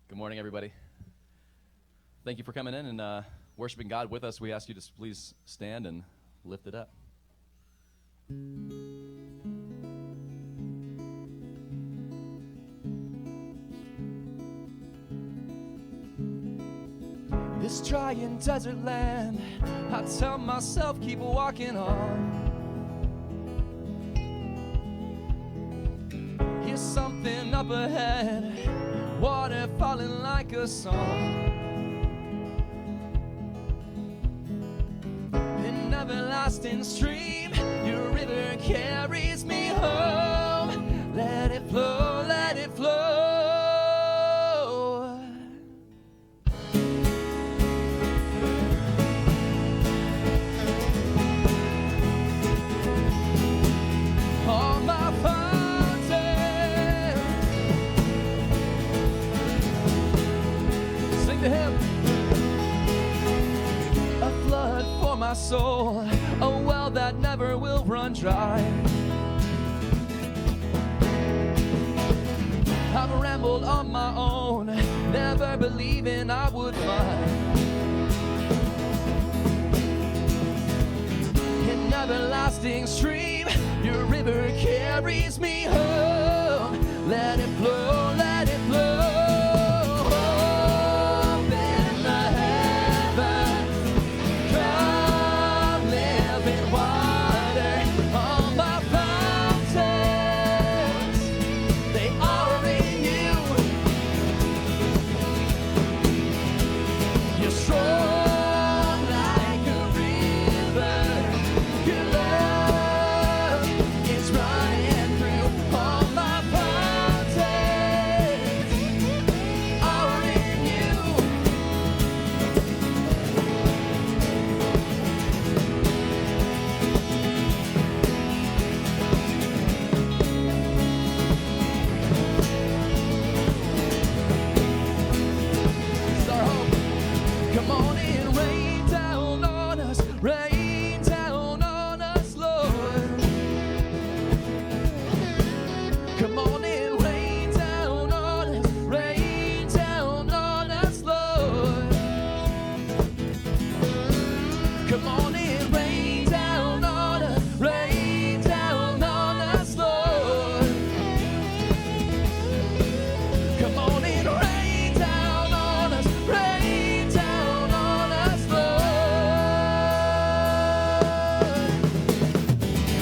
Good morning, everybody. Thank you for coming in and worshiping God with us. We ask you to please stand and lift it up. This dry and desert land, I tell myself keep walking on. Here's something up ahead, water falling like a song. An everlasting stream, your river carries me home. Let it flow, let it flow. All my fountains, sing to him. A flood for my soul, a well that never will run dry. I've rambled on my own, never believing I would find an everlasting stream. Your river carries me home. Let it flow, let it flow. Open the heavens, come living water. All my fountains, they are in you. You're strong like a river. Your love is running through. All my fountains are in you. It's our hope. Come on in, rain down on us, rain down on us, Lord. Come on in, rain down on us, rain down on us, Lord. Come on in, rain down on us, rain down on us, Lord. Come on in, rain down on us, rain down on us, Lord.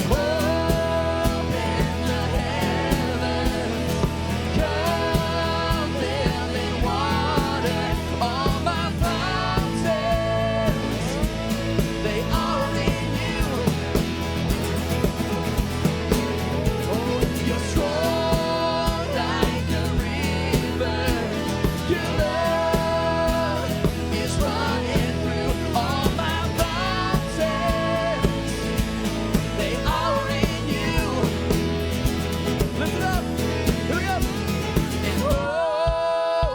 Open the heavens, come living water. All my fountains, they are in you. Oh, you're strong like a river. Your love is running through. All my fountains, they are in you. Lift it up. Here we go. And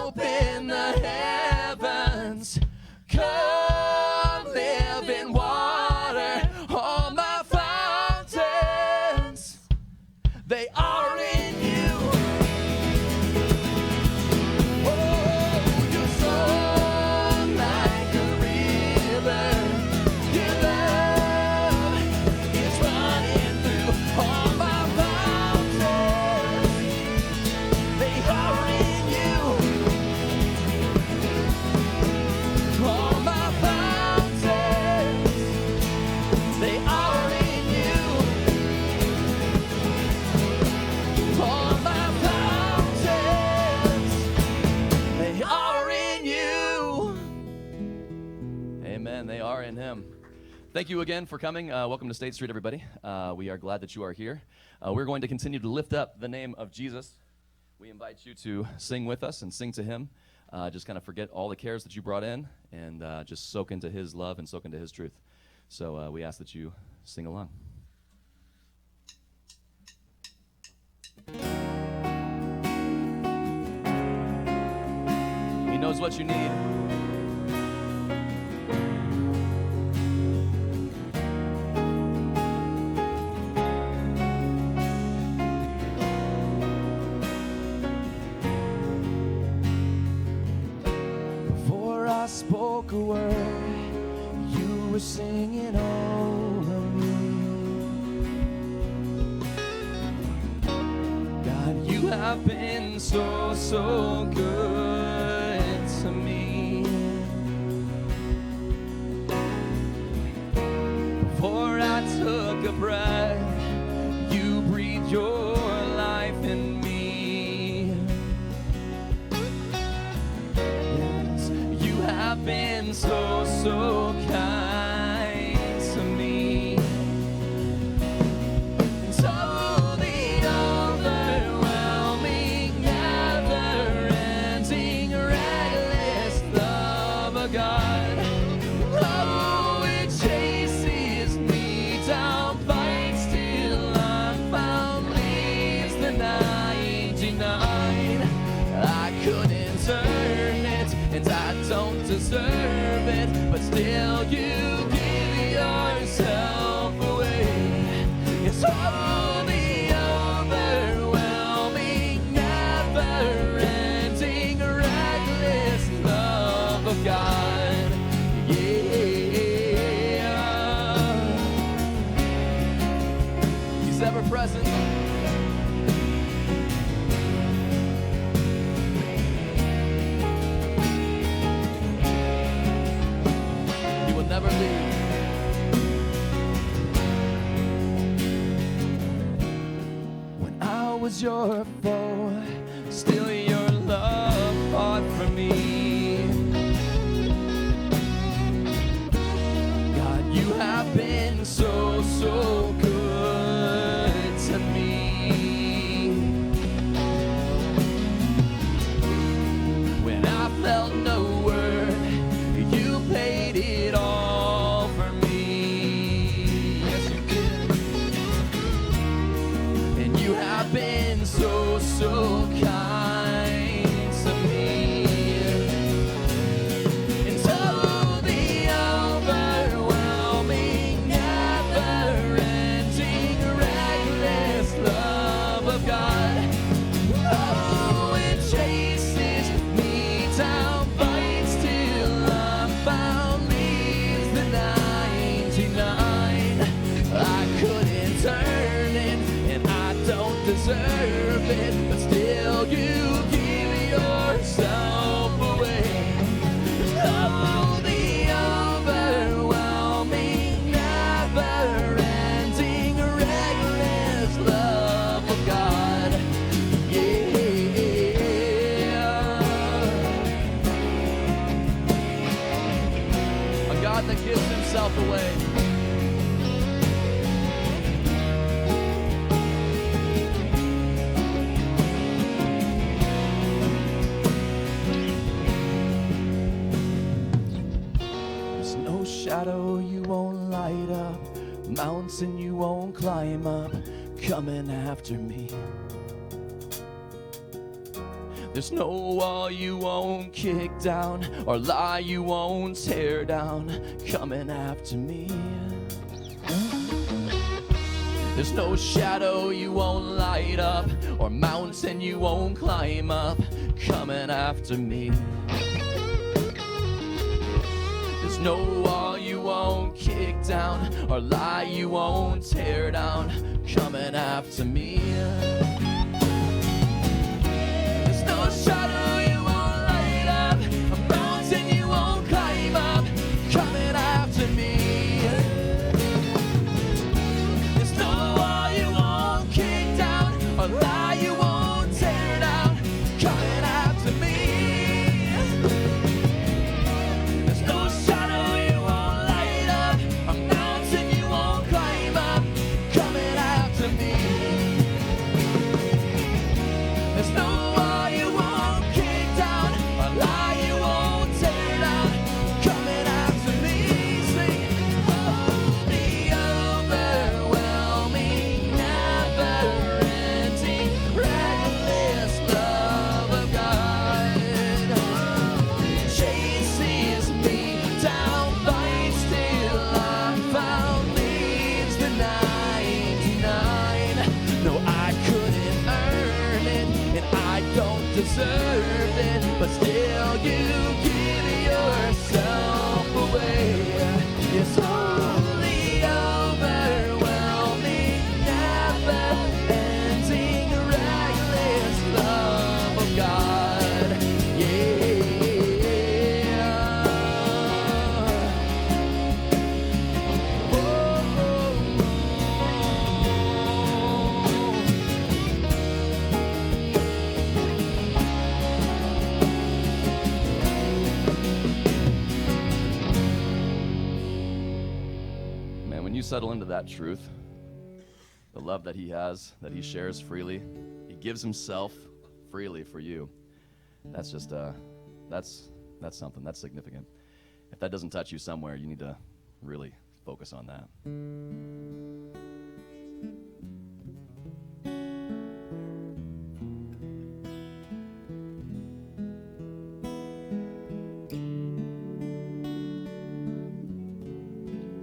open the heavens, come living water. All my fountains, they are in you. Oh, you're strong like a river. Your love is running through. All my fountains, they are in you. All my fountains, they are in you. All my fountains, they are in you. Amen. They are in him. Thank you again for coming. Welcome to State Street, everybody. We are glad that you are here. We're going to continue to lift up the name of Jesus. We invite you to sing with us and sing to him. Just kind of forget all the cares that you brought in and just soak into his love and soak into his truth. So we ask that you sing along. He knows what you need. spoke a word, you were singing over me. God, you have been so, so good to me. Before I took a breath, you breathed your life in me. Yes, you have been so, so kind to me. And so the overwhelming, never-ending, reckless love of God, oh, it chases me down, fights till I'm found, leaves the 99. I couldn't earn it, and I don't deserve it, but still you give yourself away. It's all the overwhelming, never-ending, reckless love of God. Yeah, He's ever present. He will never leave. When I was your foe, still your love fought for me. God, you have been so, so good to me. When I felt no word, you paid it all for me. Yes, you did. And you have been so, so kind to me. And so the overwhelming, never-ending, reckless love of God, oh, it chases me down, fights till I'm found, leaves the 99. I couldn't earn it, and I don't deserve it, but still you give yourself away. Oh, the overwhelming, never-ending, reckless love of God. Yeah. A God that gives himself away. There's no shadow you won't light up, mountain you won't climb up, coming after me. There's no wall you won't kick down, or lie you won't tear down, coming after me. There's no shadow you won't light up, or mountain you won't climb up, coming after me. There's no wall you won't kick down, or lie you won't tear down, coming after me. There's no shadow you won't light up, a mountain you won't climb up, coming after me. There's no wall you won't kick down, or lie you won't tear down, coming after me. There's no shadow you won't light up, a mountain you won't climb up, coming after me. There's no wall you won't kick down, a lie you won't tear down, coming after me. Sing, oh, the overwhelming, never-ending, reckless love of God chases me down, fights till I'm found, leaves the 99. No, I couldn't earn it, and I don't deserve it, but still you give yourself this holy, overwhelming, never-ending, reckless love of God. Yeah. Man, when you settle into that truth, the love that he has, that he shares freely, he gives himself freely for you. That's just that's something. That's significant. If that doesn't touch you somewhere, you need to really focus on that.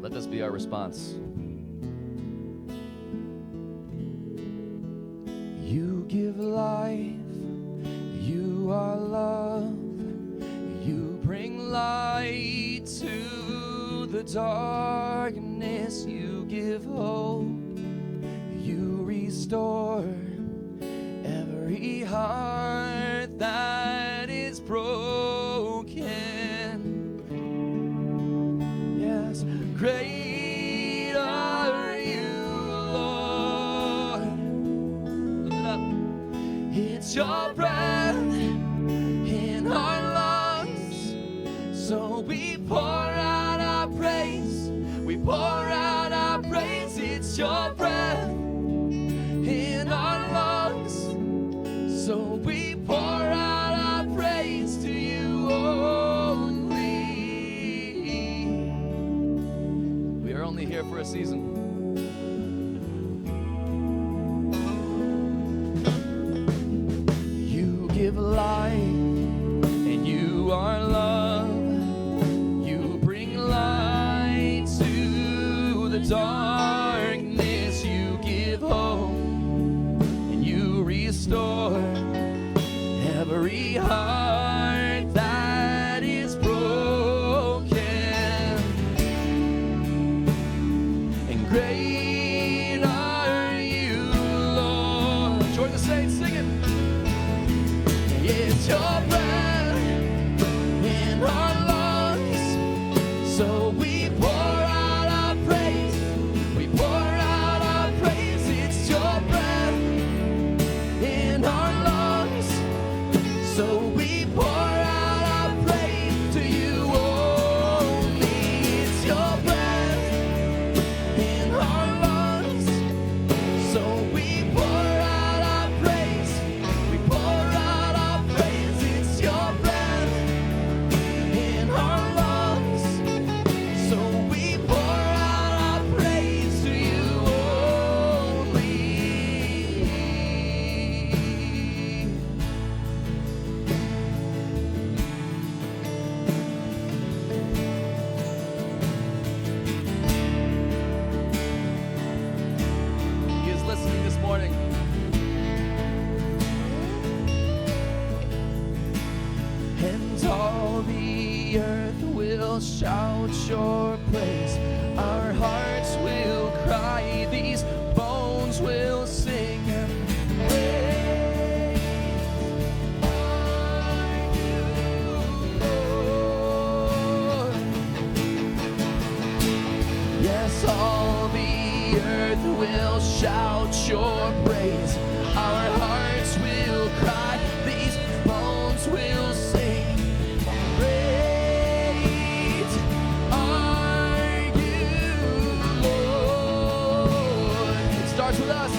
Let this be our response. You give life, you are love, you bring light to the darkness, you give hope, you restore every heart that is broken. Yes, great are you, Lord. Lift it up. It's your breath in our lungs, so we pour out our praise. We pour out our praise. It's your breath in our lungs, so we pour out our praise to you only. We are only here for a season. You give life, and you are love. You bring light to the darkness. You give hope, and you restore every heart that is broken. And great are you, Lord. Join the saints, sing it. It's your breath in our lungs, so we pour out our praise. We pour out our praise. It's your breath in our lungs, so we pour out our praise to you only. It's your breath in our lungs, so we pour out our praise. We pour out our praise. It's your breath in our lungs, so we pour out our praise to you only. He is listening this morning. And all the earth will shout your praise. Our hearts will cry, these bones will sing. Praise are you, Lord. Yes, all the earth will shout your praise. Our hearts will cry, these bones will sing. Great are you, Lord. It starts with us.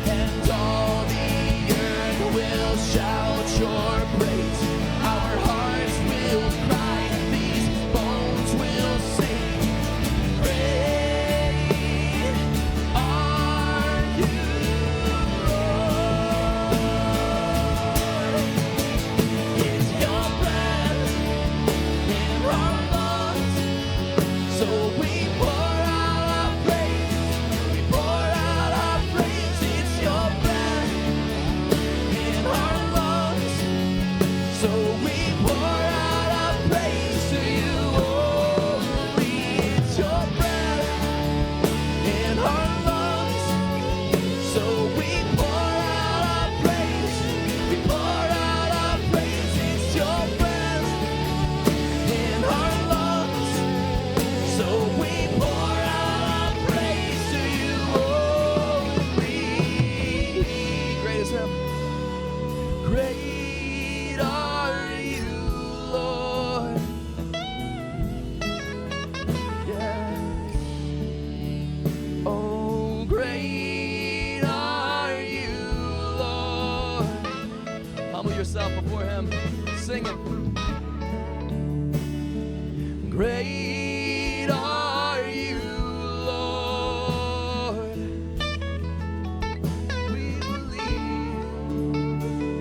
And all the earth will shout your praise. Our hearts will cry, these bones will sing. Great are you, Lord. It's your breath in our lungs, so we pour out our praise. We pour out our praise. It's your breath in our lungs, so Singing. Great are you, Lord. We believe.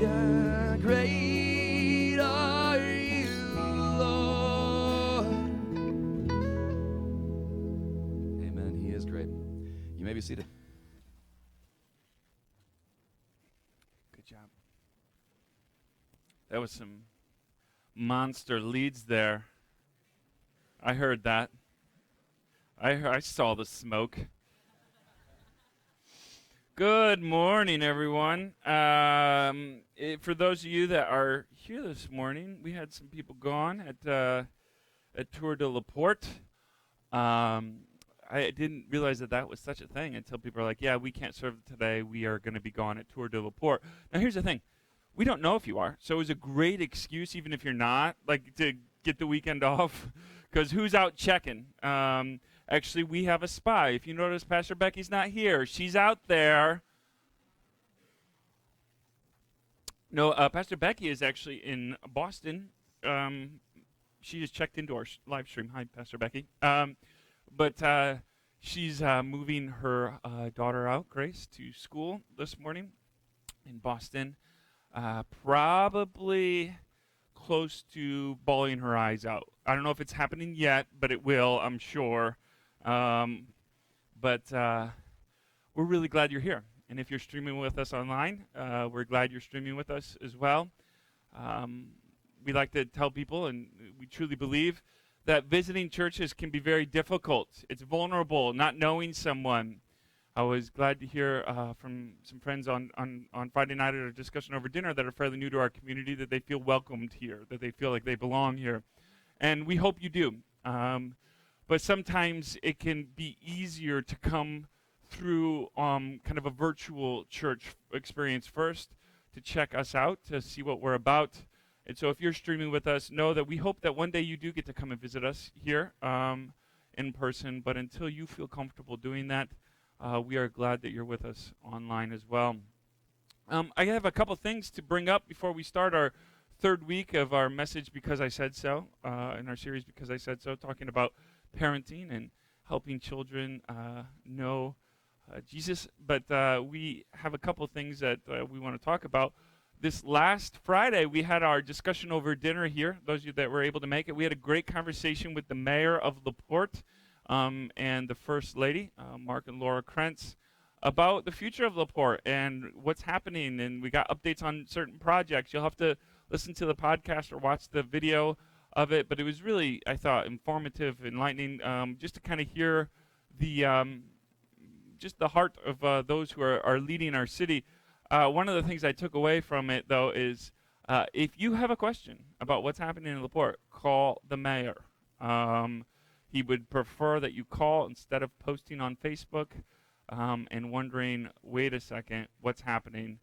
Yeah, great are you, Lord. Amen. He is great. You may be seated. Good job. That was some monster leads there. I heard that. I saw the smoke. Good morning, everyone. For those of you that are here this morning, we had some people gone at Tour de la Porte. I didn't realize that was such a thing until people are like, yeah, we can't serve today. We are going to be gone at Tour de la Porte. Now, here's the thing. We don't know if you are, so it was a great excuse, even if you're not, like to get the weekend off, because who's out checking? Actually, we have a spy. If you notice, Pastor Becky's not here. She's out there. No, Pastor Becky is actually in Boston. She just checked into our live stream. Hi, Pastor Becky. But she's moving her daughter out, Grace, to school this morning in Boston. Probably close to bawling her eyes out. I don't know if it's happening yet, but it will, I'm sure. But we're really glad you're here. And if you're streaming with us online, we're glad you're streaming with us as well. We like to tell people, and we truly believe, that visiting churches can be very difficult. It's vulnerable, not knowing someone. I was glad to hear from some friends on Friday night at a discussion over dinner that are fairly new to our community, that they feel welcomed here, that they feel like they belong here. And we hope you do. But sometimes it can be easier to come through kind of a virtual church experience first, to check us out, to see what we're about. And so if you're streaming with us, know that we hope that one day you do get to come and visit us here in person. But until you feel comfortable doing that, we are glad that you're with us online as well. I have a couple things to bring up before we start our third week of our message, Because I Said So, in our series Because I Said So, talking about parenting and helping children know Jesus. But we have a couple things that we want to talk about. This last Friday, we had our discussion over dinner here. Those of you that were able to make it, we had a great conversation with the mayor of La Porte and the First Lady, Mark and Laura Krentz, about the future of La Porte and what's happening. And we got updates on certain projects. You'll have to listen to the podcast or watch the video of it. But it was really, I thought, informative, enlightening, just to kind of hear the just the heart of those who are leading our city. One of the things I took away from it, though, is if you have a question about what's happening in La Porte, call the mayor. He would prefer that you call instead of posting on Facebook and wondering, wait a second, what's happening?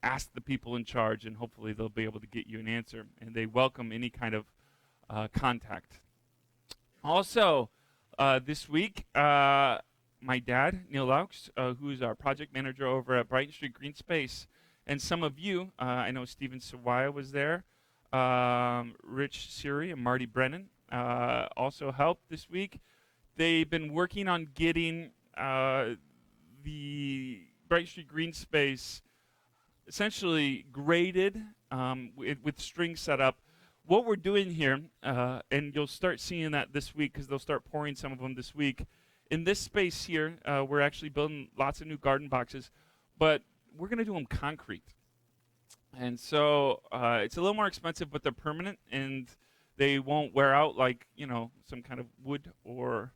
Ask the people in charge, and hopefully they'll be able to get you an answer. And they welcome any kind of contact. Also, this week, my dad, Neil Laux, who is our project manager over at Brighton Street Green Space, and some of you, I know Stephen Sawaya was there, Rich Siri and Marty Brennan also helped this week. They've been working on getting the Brighton Street Green Space essentially graded with strings set up. What we're doing here, and you'll start seeing that this week because they'll start pouring some of them this week. In this space here, we're actually building lots of new garden boxes, but we're going to do them concrete. And so it's a little more expensive, but they're permanent, and they won't wear out like, some kind of wood or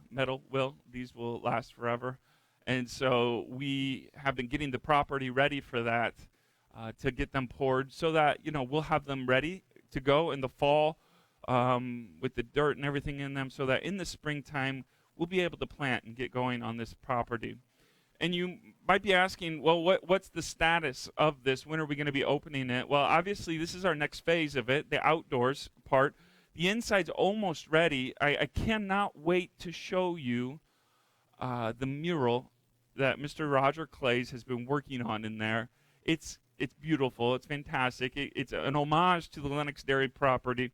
metal will. These will last forever. And so we have been getting the property ready for that, to get them poured so that, we'll have them ready to go in the fall with the dirt and everything in them, so that in the springtime, we'll be able to plant and get going on this property. And you might be asking, well, what's the status of this? When are we going to be opening it? Well, obviously, this is our next phase of it, the outdoors part. The inside's almost ready. I cannot wait to show you the mural that Mr. Roger Clays has been working on in there. It's It's beautiful. It's fantastic. It's an homage to the Lennox Dairy property.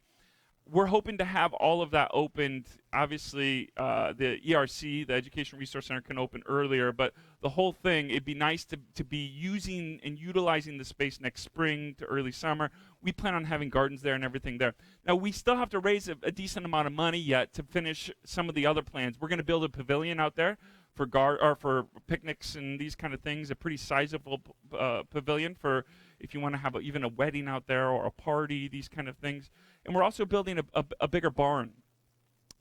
We're hoping to have all of that opened. Obviously, the ERC, the Education Resource Center, can open earlier, but the whole thing, it'd be nice to be using and utilizing the space next spring to early summer. We plan on having gardens there and everything there. Now, we still have to raise a decent amount of money yet to finish some of the other plans. We're going to build a pavilion out there for picnics and these kind of things, a pretty sizable pavilion for if you want to have even a wedding out there or a party, these kind of things. And we're also building a bigger barn.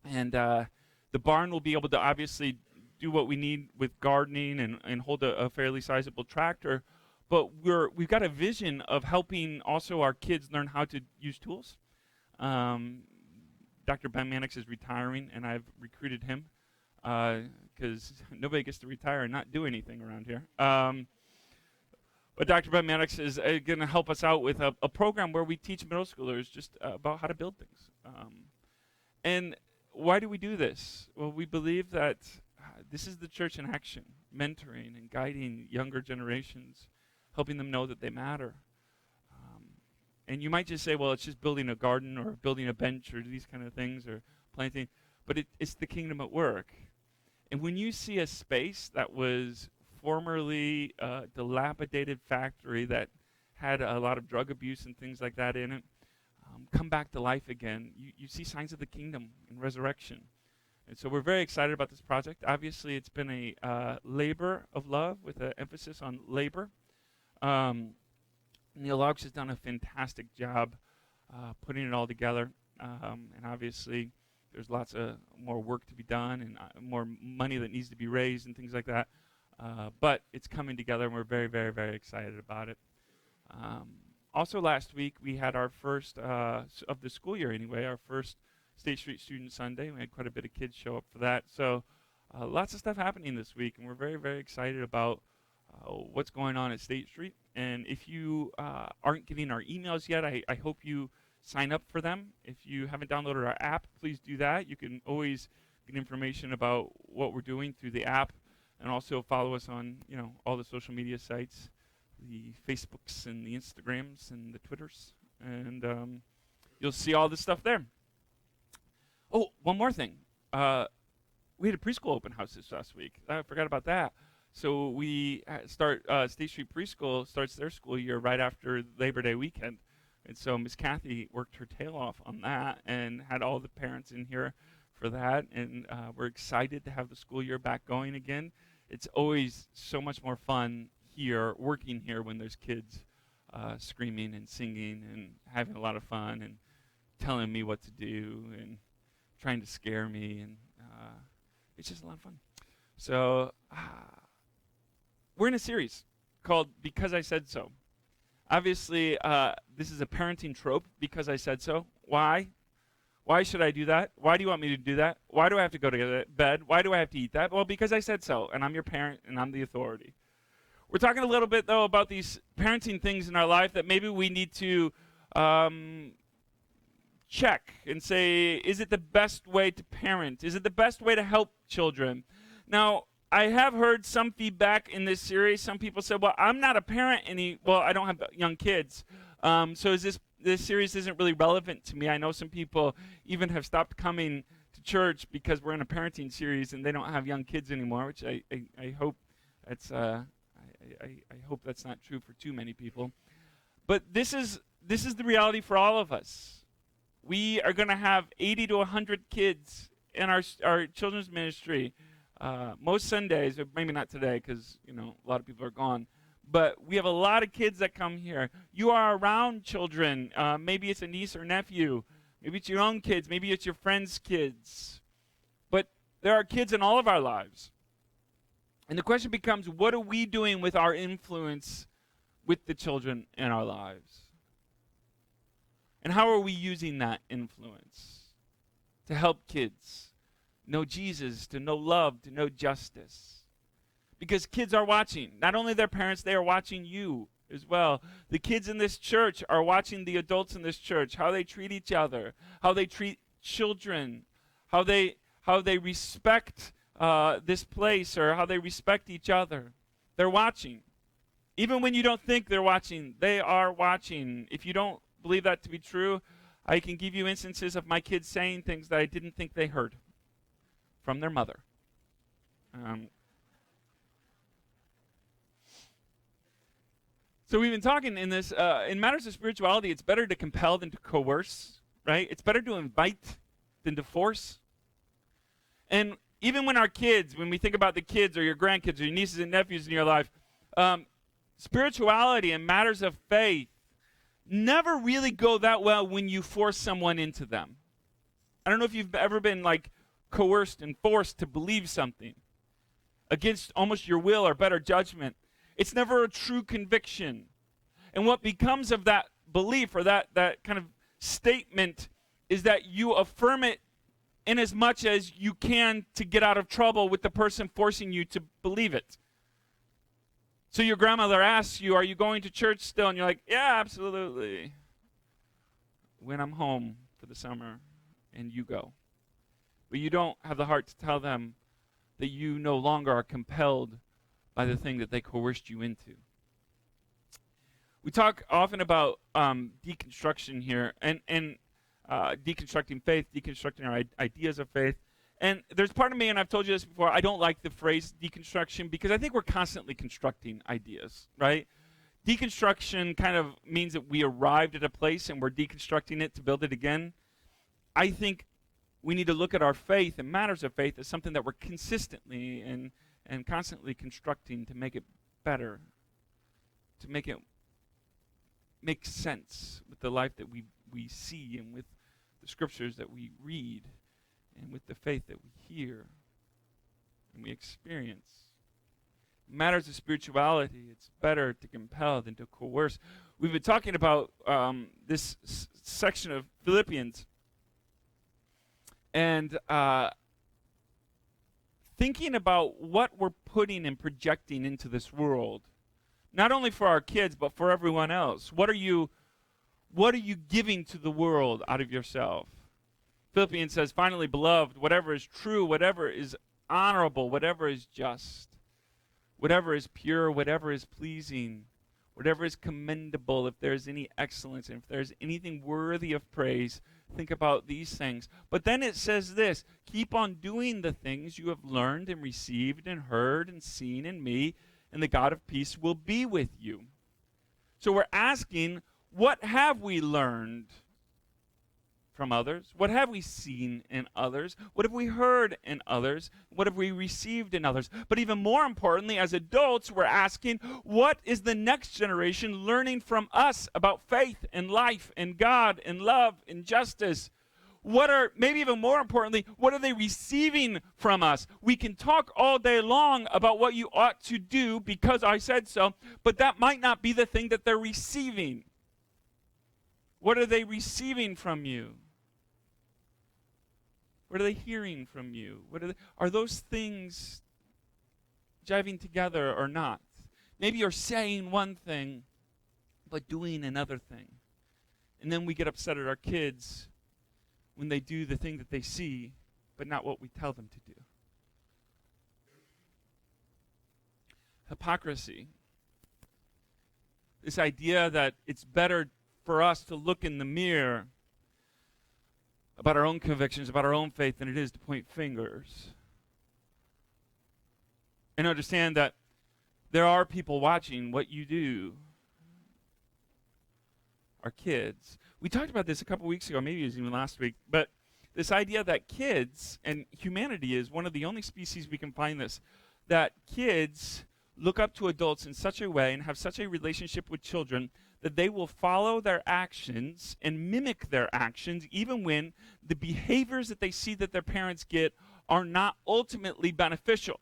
And the barn will be able to obviously do what we need with gardening and hold a fairly sizable tractor. But we've got a vision of helping also our kids learn how to use tools. Dr. Ben Mannix is retiring, and I've recruited him because nobody gets to retire and not do anything around here. But Dr. Ben Mannix is going to help us out with a program where we teach middle schoolers just about how to build things. And why do we do this? Well, we believe that this is the church in action, mentoring and guiding younger generations, helping them know that they matter. And you might just say, well, it's just building a garden or building a bench or these kind of things or planting, but it's the kingdom at work. And when you see a space that was formerly a dilapidated factory that had a lot of drug abuse and things like that in it, come back to life again, you see signs of the kingdom and resurrection. And so we're very excited about this project. Obviously, it's been a labor of love with an emphasis on labor. Neil Laux has done a fantastic job putting it all together. And obviously, there's lots of more work to be done and more money that needs to be raised and things like that. But it's coming together, and we're very, very, very excited about it. Also, last week, we had our first, of the school year anyway, our first State Street Student Sunday. We had quite a bit of kids show up for that. So lots of stuff happening this week, and we're very, very excited about what's going on at State Street. And if you aren't getting our emails yet, I hope you sign up for them. If you haven't downloaded our app, please do that. You can always get information about what we're doing through the app, and also follow us on all the social media sites, the Facebooks and the Instagrams and the Twitters, and you'll see all this stuff there. Oh, one more thing. We had a preschool open house this last week. I forgot about that. So we State Street Preschool starts their school year right after Labor Day weekend. And so Miss Kathy worked her tail off on that and had all the parents in here for that. And we're excited to have the school year back going again. It's always so much more fun here, working here, when there's kids screaming and singing and having a lot of fun and telling me what to do and trying to scare me. And it's just a lot of fun. So we're in a series called Because I Said So. Obviously, this is a parenting trope, because I said so. Why? Why should I do that? Why do you want me to do that? Why do I have to go to bed? Why do I have to eat that? Well, because I said so, and I'm your parent, and I'm the authority. We're talking a little bit, though, about these parenting things in our life that maybe we need to check and say, is it the best way to parent? Is it the best way to help children? Now, I have heard some feedback in this series. Some people said, well, I'm not a parent well, I don't have young kids. So is this series isn't really relevant to me. I know some people even have stopped coming to church because we're in a parenting series and they don't have young kids anymore, which I hope that's I hope that's not true for too many people. But this is the reality for all of us. We are going to have 80 to 100 kids in our children's ministry. Most Sundays, or maybe not today because a lot of people are gone, but we have a lot of kids that come here. You are around children. Maybe it's a niece or nephew. Maybe it's your own kids. Maybe it's your friends' kids. But there are kids in all of our lives. And the question becomes, what are we doing with our influence with the children in our lives? And how are we using that influence to help kids know Jesus, to know love, to know justice? Because kids are watching. Not only their parents, they are watching you as well. The kids in this church are watching the adults in this church, how they treat each other, how they treat children, how they respect this place, or how they respect each other. They're watching. Even when you don't think they're watching, they are watching. If you don't believe that to be true, I can give you instances of my kids saying things that I didn't think they heard from their mother. So we've been talking in this, in matters of spirituality, it's better to compel than to coerce, right? It's better to invite than to force. And even when our kids, when we think about the kids or your grandkids or your nieces and nephews in your life, spirituality and matters of faith never really go that well when you force someone into them. I don't know if you've ever been like coerced and forced to believe something against almost your will or better judgment. It's never a true conviction. And what becomes of that belief or that kind of statement is that you affirm it in as much as you can to get out of trouble with the person forcing you to believe it. So your grandmother asks you, are you going to church still? And you're like, yeah, absolutely. When I'm home for the summer, and you go. But you don't have the heart to tell them that you no longer are compelled by the thing that they coerced you into. We talk often about deconstruction here, and deconstructing faith, deconstructing our ideas of faith. And there's part of me, and I've told you this before, I don't like the phrase deconstruction because I think we're constantly constructing ideas, right? Deconstruction kind of means that we arrived at a place and we're deconstructing it to build it again. I think we need to look at our faith and matters of faith as something that we're consistently and constantly constructing to make it better, to make it make sense with the life that we see and with the scriptures that we read and with the faith that we hear and we experience. In matters of spirituality, it's better to compel than to coerce. We've been talking about this section of Philippians and thinking about what we're putting and projecting into this world, not only for our kids, but for everyone else. What are you giving to the world out of yourself? Philippians says, finally, beloved, whatever is true, whatever is honorable, whatever is just, whatever is pure, whatever is pleasing, whatever is commendable, if there is any excellence, and if there is anything worthy of praise, think about these things. But then it says this, keep on doing the things you have learned and received and heard and seen in me, and the God of peace will be with you. So we're asking, what have we learned from others? What have we seen in others? What have we heard in others? What have we received in others? But even more importantly, as adults, we're asking, what is the next generation learning from us about faith and life and God and love and justice? Maybe even more importantly, what are they receiving from us? We can talk all day long about what you ought to do because I said so, but that might not be the thing that they're receiving. What are they receiving from you? What are they hearing from you? Are those things jiving together or not? Maybe you're saying one thing, but doing another thing. And then we get upset at our kids when they do the thing that they see, but not what we tell them to do. Hypocrisy. This idea that it's better for us to look in the mirror about our own convictions, about our own faith, than it is to point fingers. And understand that there are people watching what you do. Our kids. We talked about this a couple weeks ago, maybe it was even last week, but this idea that kids, and humanity is one of the only species we can find this, that kids look up to adults in such a way and have such a relationship with children that they will follow their actions and mimic their actions even when the behaviors that they see that their parents get are not ultimately beneficial.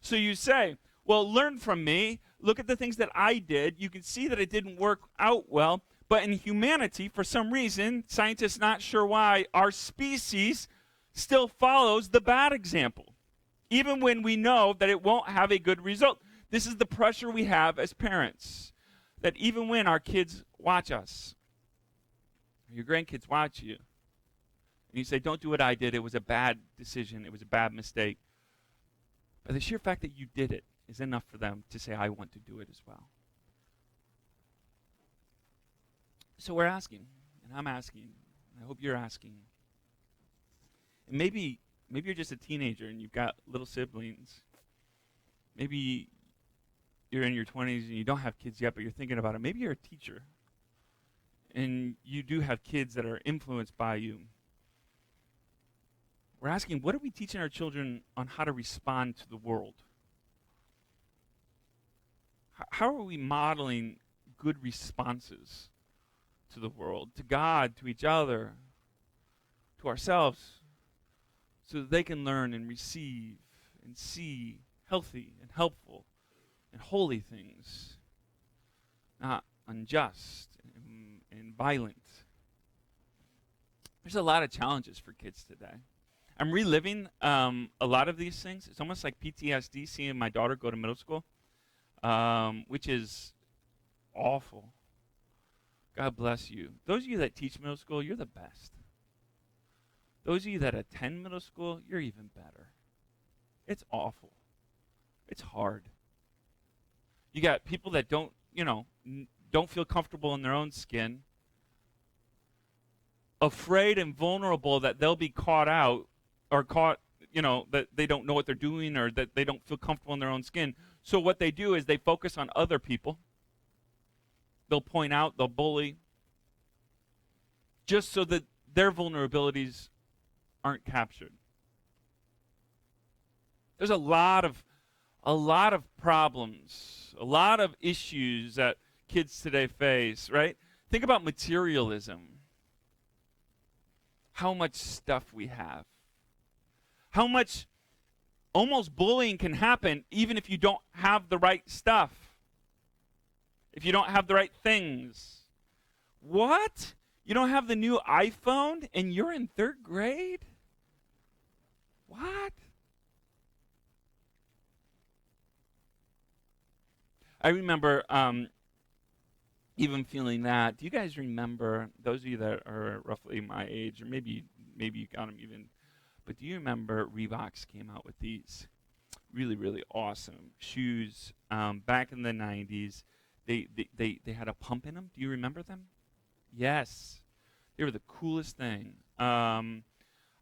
So you say, well, learn from me. Look at the things that I did. You can see that it didn't work out well. But in humanity, for some reason, scientists not sure why, our species still follows the bad example, even when we know that it won't have a good result. This is the pressure we have as parents, that even when our kids watch us, your grandkids watch you, and you say, don't do what I did, it was a bad decision, it was a bad mistake. But the sheer fact that you did it is enough for them to say, I want to do it as well. So we're asking, and I'm asking, and I hope you're asking. And maybe you're just a teenager and you've got little siblings. Maybe you're in your 20s and you don't have kids yet, but you're thinking about it. Maybe you're a teacher and you do have kids that are influenced by you. We're asking, what are we teaching our children on how to respond to the world? How are we modeling good responses to the world, to God, to each other, to ourselves, so that they can learn and receive and see healthy and helpful and holy things, not unjust and violent? There's a lot of challenges for kids today. I'm reliving a lot of these things. It's almost like PTSD seeing my daughter go to middle school, which is awful. God bless you. Those of you that teach middle school, you're the best. Those of you that attend middle school, you're even better. It's awful. It's hard. You got people that don't feel comfortable in their own skin, afraid and vulnerable that they'll be caught out or caught, that they don't know what they're doing or that they don't feel comfortable in their own skin. So what they do is they focus on other people. They'll point out, they'll bully, just so that their vulnerabilities aren't captured. There's a lot of problems, a lot of issues that kids today face, right? Think about materialism. How much stuff we have. How much almost bullying can happen even if you don't have the right stuff. If you don't have the right things. What? You don't have the new iPhone and you're in 3rd grade? What? I remember even feeling that. Do you guys remember, those of you that are roughly my age, or maybe you got them even, but do you remember Reeboks came out with these really, really awesome shoes back in the 90s? They had a pump in them. Do you remember them? Yes. They were the coolest thing. I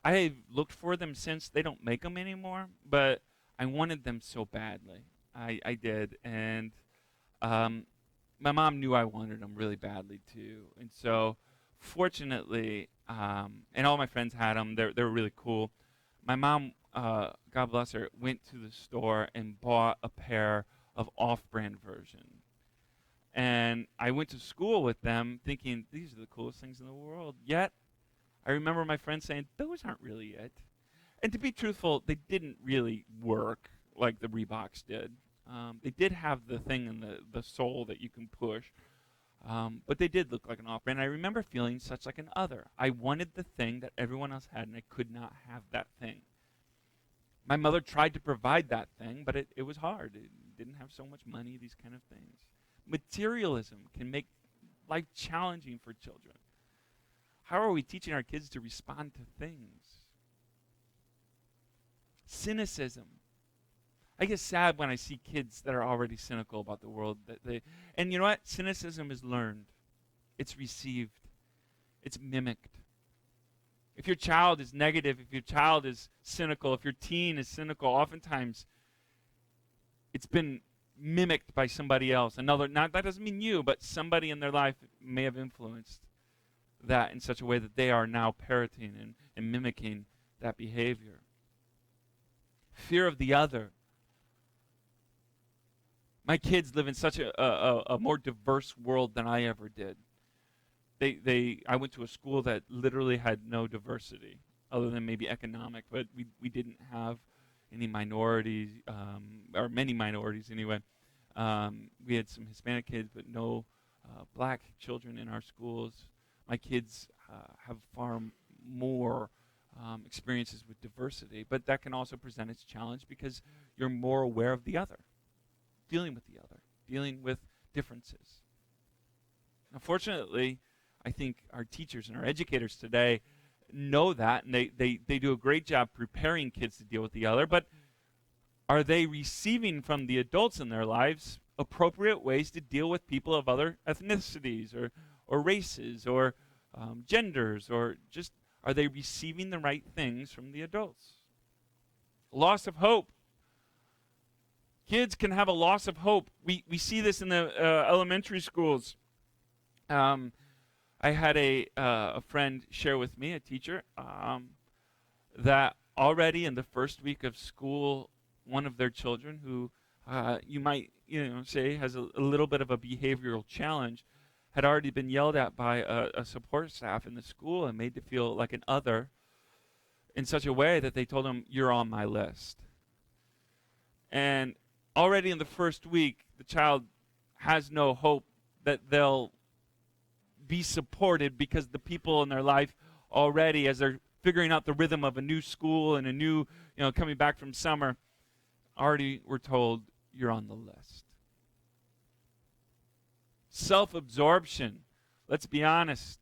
have looked for them since. They don't make them anymore, but I wanted them so badly. I did. And my mom knew I wanted them really badly too. And so fortunately, and all my friends had them. They were really cool. My mom, God bless her, went to the store and bought a pair of off-brand version. And I went to school with them thinking, these are the coolest things in the world. Yet, I remember my friends saying, those aren't really it. And to be truthful, they didn't really work like the Reeboks did. They did have the thing in the sole that you can push. But they did look like an off-brand. I remember feeling such like an other. I wanted the thing that everyone else had, and I could not have that thing. My mother tried to provide that thing, but it was hard. It didn't have so much money, these kind of things. Materialism can make life challenging for children. How are we teaching our kids to respond to things? Cynicism. I get sad when I see kids that are already cynical about the world. And you know what? Cynicism is learned. It's received. It's mimicked. If your child is negative, if your child is cynical, if your teen is cynical, oftentimes it's been mimicked by somebody else. That doesn't mean you, but somebody in their life may have influenced that in such a way that they are now parroting and mimicking that behavior. Fear of the other. My kids live in such a more diverse world than I ever did. I went to a school that literally had no diversity, other than maybe economic, but we didn't have any minorities, or many minorities anyway. We had some Hispanic kids, but no black children in our schools. My kids have far more experiences with diversity, but that can also present its challenge because you're more aware of the other, dealing with the other, dealing with differences. Unfortunately, I think our teachers and our educators today know that, and they do a great job preparing kids to deal with the other, but are they receiving from the adults in their lives appropriate ways to deal with people of other ethnicities or races or genders, or just are they receiving the right things from the adults? Loss of hope. Kids can have a loss of hope. We see this in the elementary schools. I had a friend share with me, a teacher, that already in the first week of school, one of their children, who you might say has a little bit of a behavioral challenge, had already been yelled at by a support staff in the school and made to feel like an other in such a way that they told him, "You're on my list." And already in the first week, the child has no hope that they'll be supported, because the people in their life already, as they're figuring out the rhythm of a new school and a new, coming back from summer, already were told, "You're on the list." Self-absorption. Let's be honest.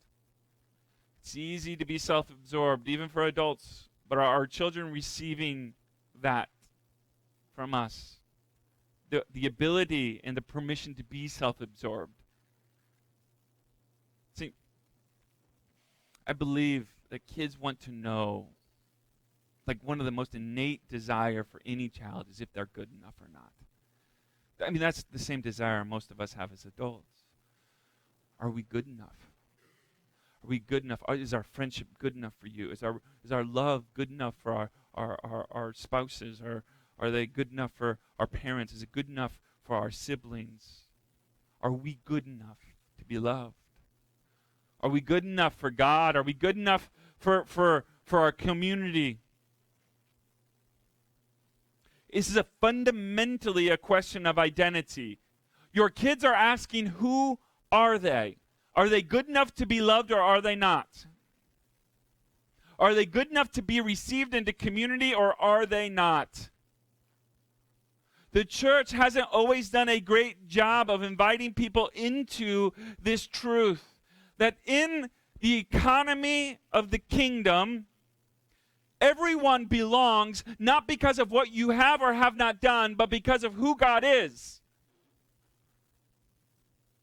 It's easy to be self-absorbed, even for adults. But are our children receiving that from us? The ability and the permission to be self-absorbed. See, I believe that kids want to know, like one of the most innate desire for any child is if they're good enough or not. I mean, that's the same desire most of us have as adults. Are we good enough? Are we good enough? Is our friendship good enough for you? Is our love good enough for our spouses? Or are they good enough for our parents? Is it good enough for our siblings? Are we good enough to be loved? Are we good enough for God? Are we good enough for our community? This is fundamentally a question of identity. Your kids are asking, who are they? Are they good enough to be loved, or are they not? Are they good enough to be received into community, or are they not? The church hasn't always done a great job of inviting people into this truth, that in the economy of the kingdom, everyone belongs, not because of what you have or have not done, but because of who God is.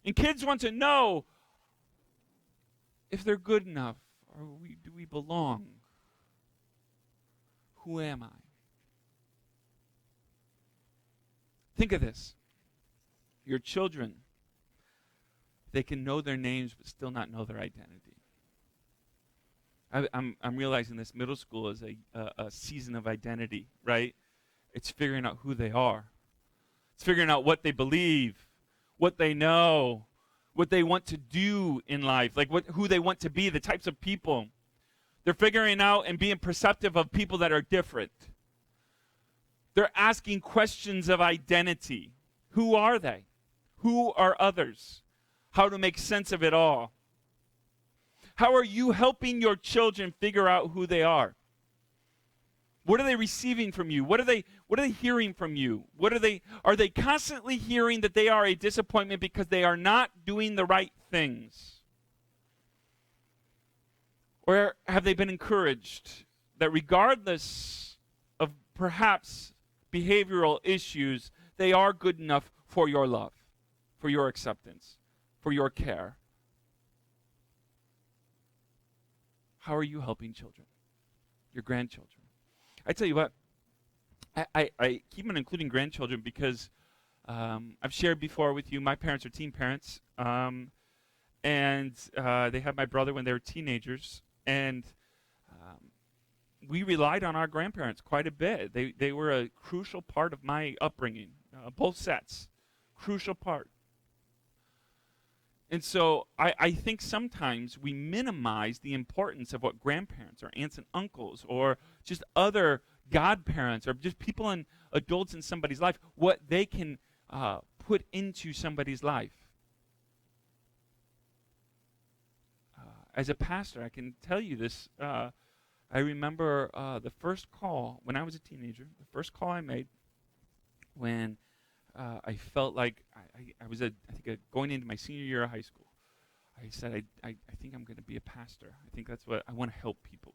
And kids want to know if they're good enough, or do we belong? Who am I? Think of this. Your children, they can know their names but still not know their identity. I'm realizing this middle school is a season of identity, right? It's figuring out who they are. It's figuring out what they believe, what they know, what they want to do in life, like who they want to be, the types of people. They're figuring out and being perceptive of people that are different. They're asking questions of identity. Who are they? Who are others? How to make sense of it all. How are you helping your children figure out who they are? What are they receiving from you? What are they hearing from you? Are they constantly hearing that they are a disappointment because they are not doing the right things? Or have they been encouraged that regardless of perhaps behavioral issues, they are good enough for your love, for your acceptance, for your care? How are you helping children, your grandchildren? I tell you what, I keep on including grandchildren because I've shared before with you, my parents are teen parents, and they had my brother when they were teenagers, and we relied on our grandparents quite a bit. They were a crucial part of my upbringing, both sets, crucial part. And so I think sometimes we minimize the importance of what grandparents or aunts and uncles or just other godparents or just people and adults in somebody's life, what they can put into somebody's life. As a pastor, I can tell you this. I remember the first call when I was a teenager, the first call I made when I felt like I was, going into my senior year of high school. I said, I think I'm going to be a pastor. I think that's what I want to help people.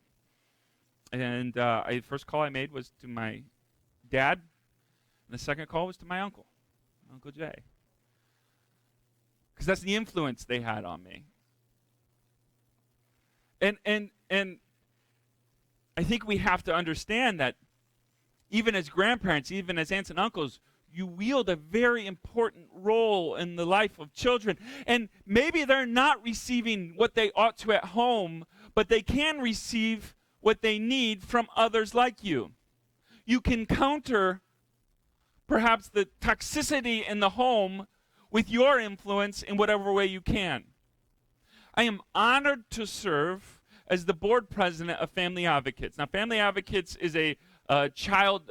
And the first call I made was to my dad, and the second call was to my uncle, Uncle Jay. Because that's the influence they had on me. And I think we have to understand that even as grandparents, even as aunts and uncles, you wield a very important role in the life of children. And maybe they're not receiving what they ought to at home, but they can receive what they need from others like you. You can counter perhaps the toxicity in the home with your influence in whatever way you can. I am honored to serve as the board president of Family Advocates. Now, Family Advocates is a child.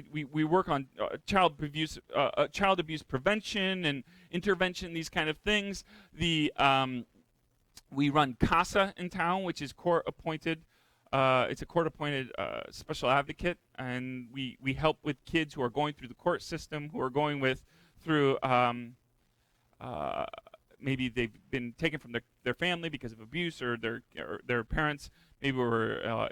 We work on child abuse prevention and intervention, these kind of things. We run CASA in town, which is court appointed. It's a court-appointed special advocate, and we help with kids who are going through the court system, who are going through maybe they've been taken from their family because of abuse, or their parents maybe were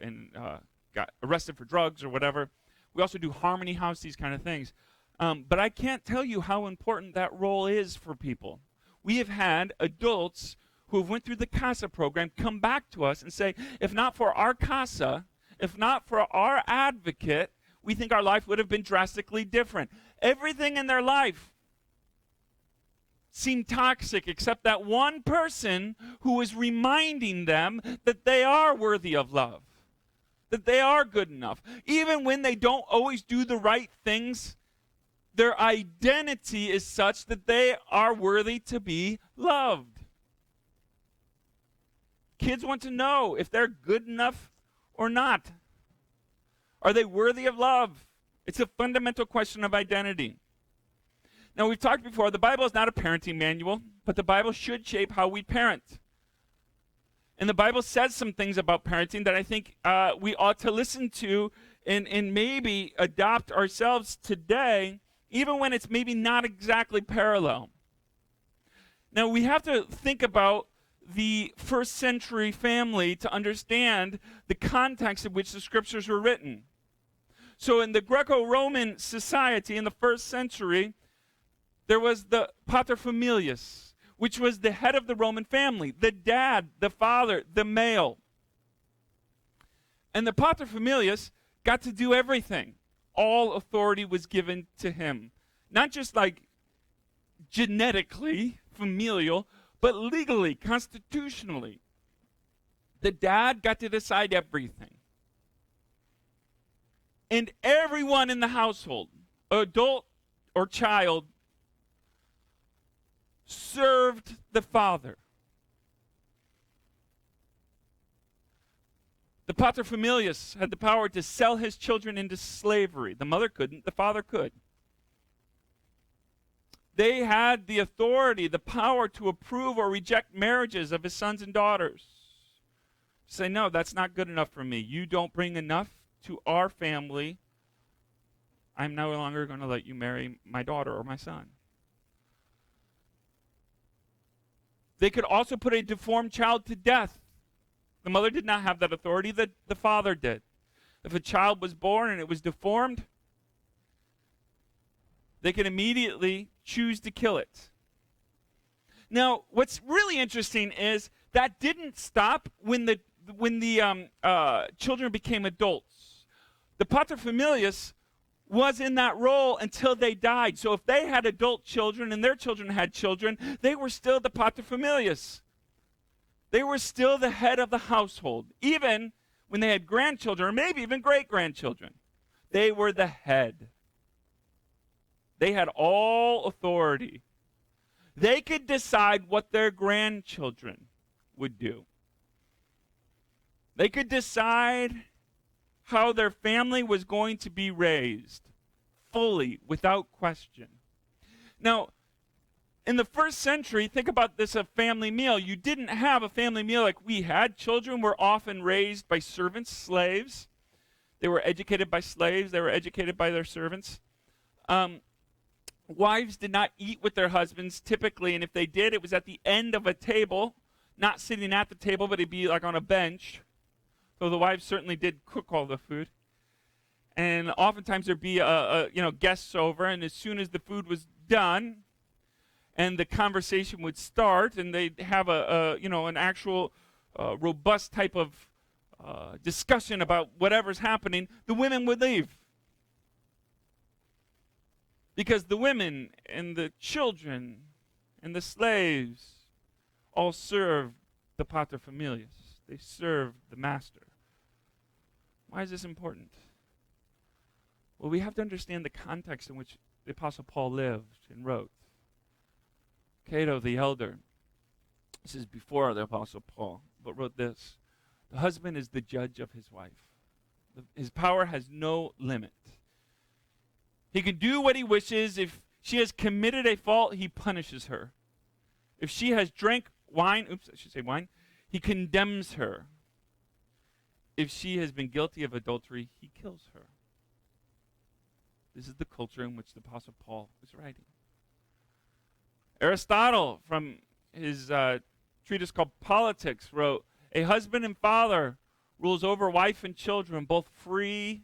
got arrested for drugs or whatever. We also do Harmony House, these kind of things. But I can't tell you how important that role is for people. We have had adults who have went through the CASA program come back to us and say, if not for our CASA, if not for our advocate, we think our life would have been drastically different. Everything in their life seemed toxic except that one person who was reminding them that they are worthy of love, that they are good enough. Even when they don't always do the right things, their identity is such that they are worthy to be loved. Kids want to know if they're good enough or not. Are they worthy of love? It's a fundamental question of identity. Now, we've talked before, the Bible is not a parenting manual, but the Bible should shape how we parent. And the Bible says some things about parenting that I think we ought to listen to and maybe adopt ourselves today, even when it's maybe not exactly parallel. Now, we have to think about the first century family to understand the context in which the scriptures were written. So in the Greco-Roman society in the first century, there was the paterfamilias, which was the head of the Roman family, the dad, the father, the male. And the paterfamilias got to do everything. All authority was given to him. Not just like genetically familial, but legally, constitutionally. The dad got to decide everything. And everyone in the household, adult or child, served the father. The paterfamilias had the power to sell his children into slavery. The mother couldn't, the father could. They had the authority, the power to approve or reject marriages of his sons and daughters. Say, no, that's not good enough for me. You don't bring enough to our family. I'm no longer going to let you marry my daughter or my son. They could also put a deformed child to death. The mother did not have that authority, the father did. If a child was born and it was deformed, they could immediately choose to kill it. Now, what's really interesting is that didn't stop when the children became adults. The paterfamilias was in that role until they died. So if they had adult children and their children had children, they were still the paterfamilias. They were still the head of the household. Even when they had grandchildren, or maybe even great-grandchildren, they were the head. They had all authority. They could decide what their grandchildren would do. They could decide how their family was going to be raised, fully, without question. Now, in the first century, think about this, a family meal. You didn't have a family meal like we had. Children were often raised by servants, slaves. They were educated by slaves. They were educated by their servants. Wives did not eat with their husbands typically, and if they did, it was at the end of a table, not sitting at the table, but it'd be like on a bench. So the wives certainly did cook all the food. And oftentimes there'd be guests over, and as soon as the food was done, and the conversation would start, and they'd have an actual robust type of discussion about whatever's happening, the women would leave. Because the women and the children and the slaves all served the paterfamilias. They served the master. Why is this important? Well, we have to understand the context in which the Apostle Paul lived and wrote. Cato the elder, this is before the Apostle Paul, but wrote this: the husband is the judge of his wife. His power has no limit. He can do what he wishes. If she has committed a fault, he punishes her. If she has drank wine, he condemns her. If she has been guilty of adultery, he kills her. This is the culture in which the Apostle Paul is writing. Aristotle, from his treatise called Politics, wrote, a husband and father rules over wife and children, both free,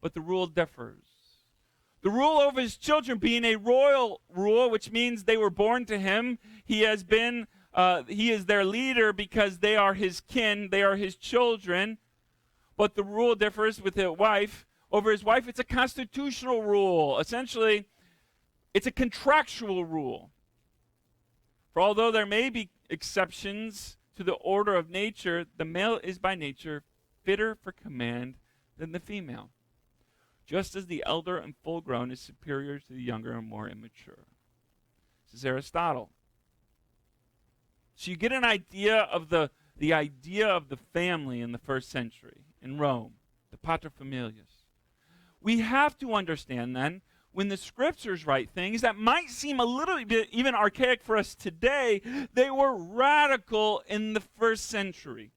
but the rule differs. The rule over his children being a royal rule, which means they were born to him. He is their leader because they are his kin, they are his children. But the rule differs with the wife. Over his wife, it's a constitutional rule. Essentially, it's a contractual rule. For although there may be exceptions to the order of nature, the male is by nature fitter for command than the female, just as the elder and full-grown is superior to the younger and more immature. This is Aristotle. So you get an idea of the idea of the family in the first century in Rome, the paterfamilias. We have to understand then, when the scriptures write things that might seem a little bit even archaic for us today, they were radical in the first century.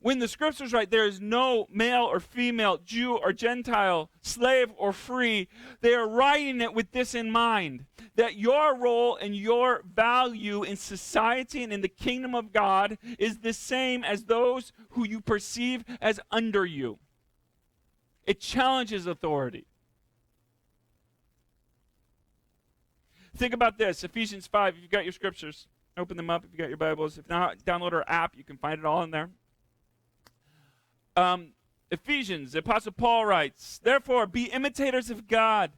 When the scriptures write, there is no male or female, Jew or Gentile, slave or free, they are writing it with this in mind, that your role and your value in society and in the kingdom of God is the same as those who you perceive as under you. It challenges authority. Think about this, Ephesians 5, if you've got your scriptures, open them up if you've got your Bibles. If not, download our app, you can find it all in there. Ephesians, the Apostle Paul writes, therefore, be imitators of God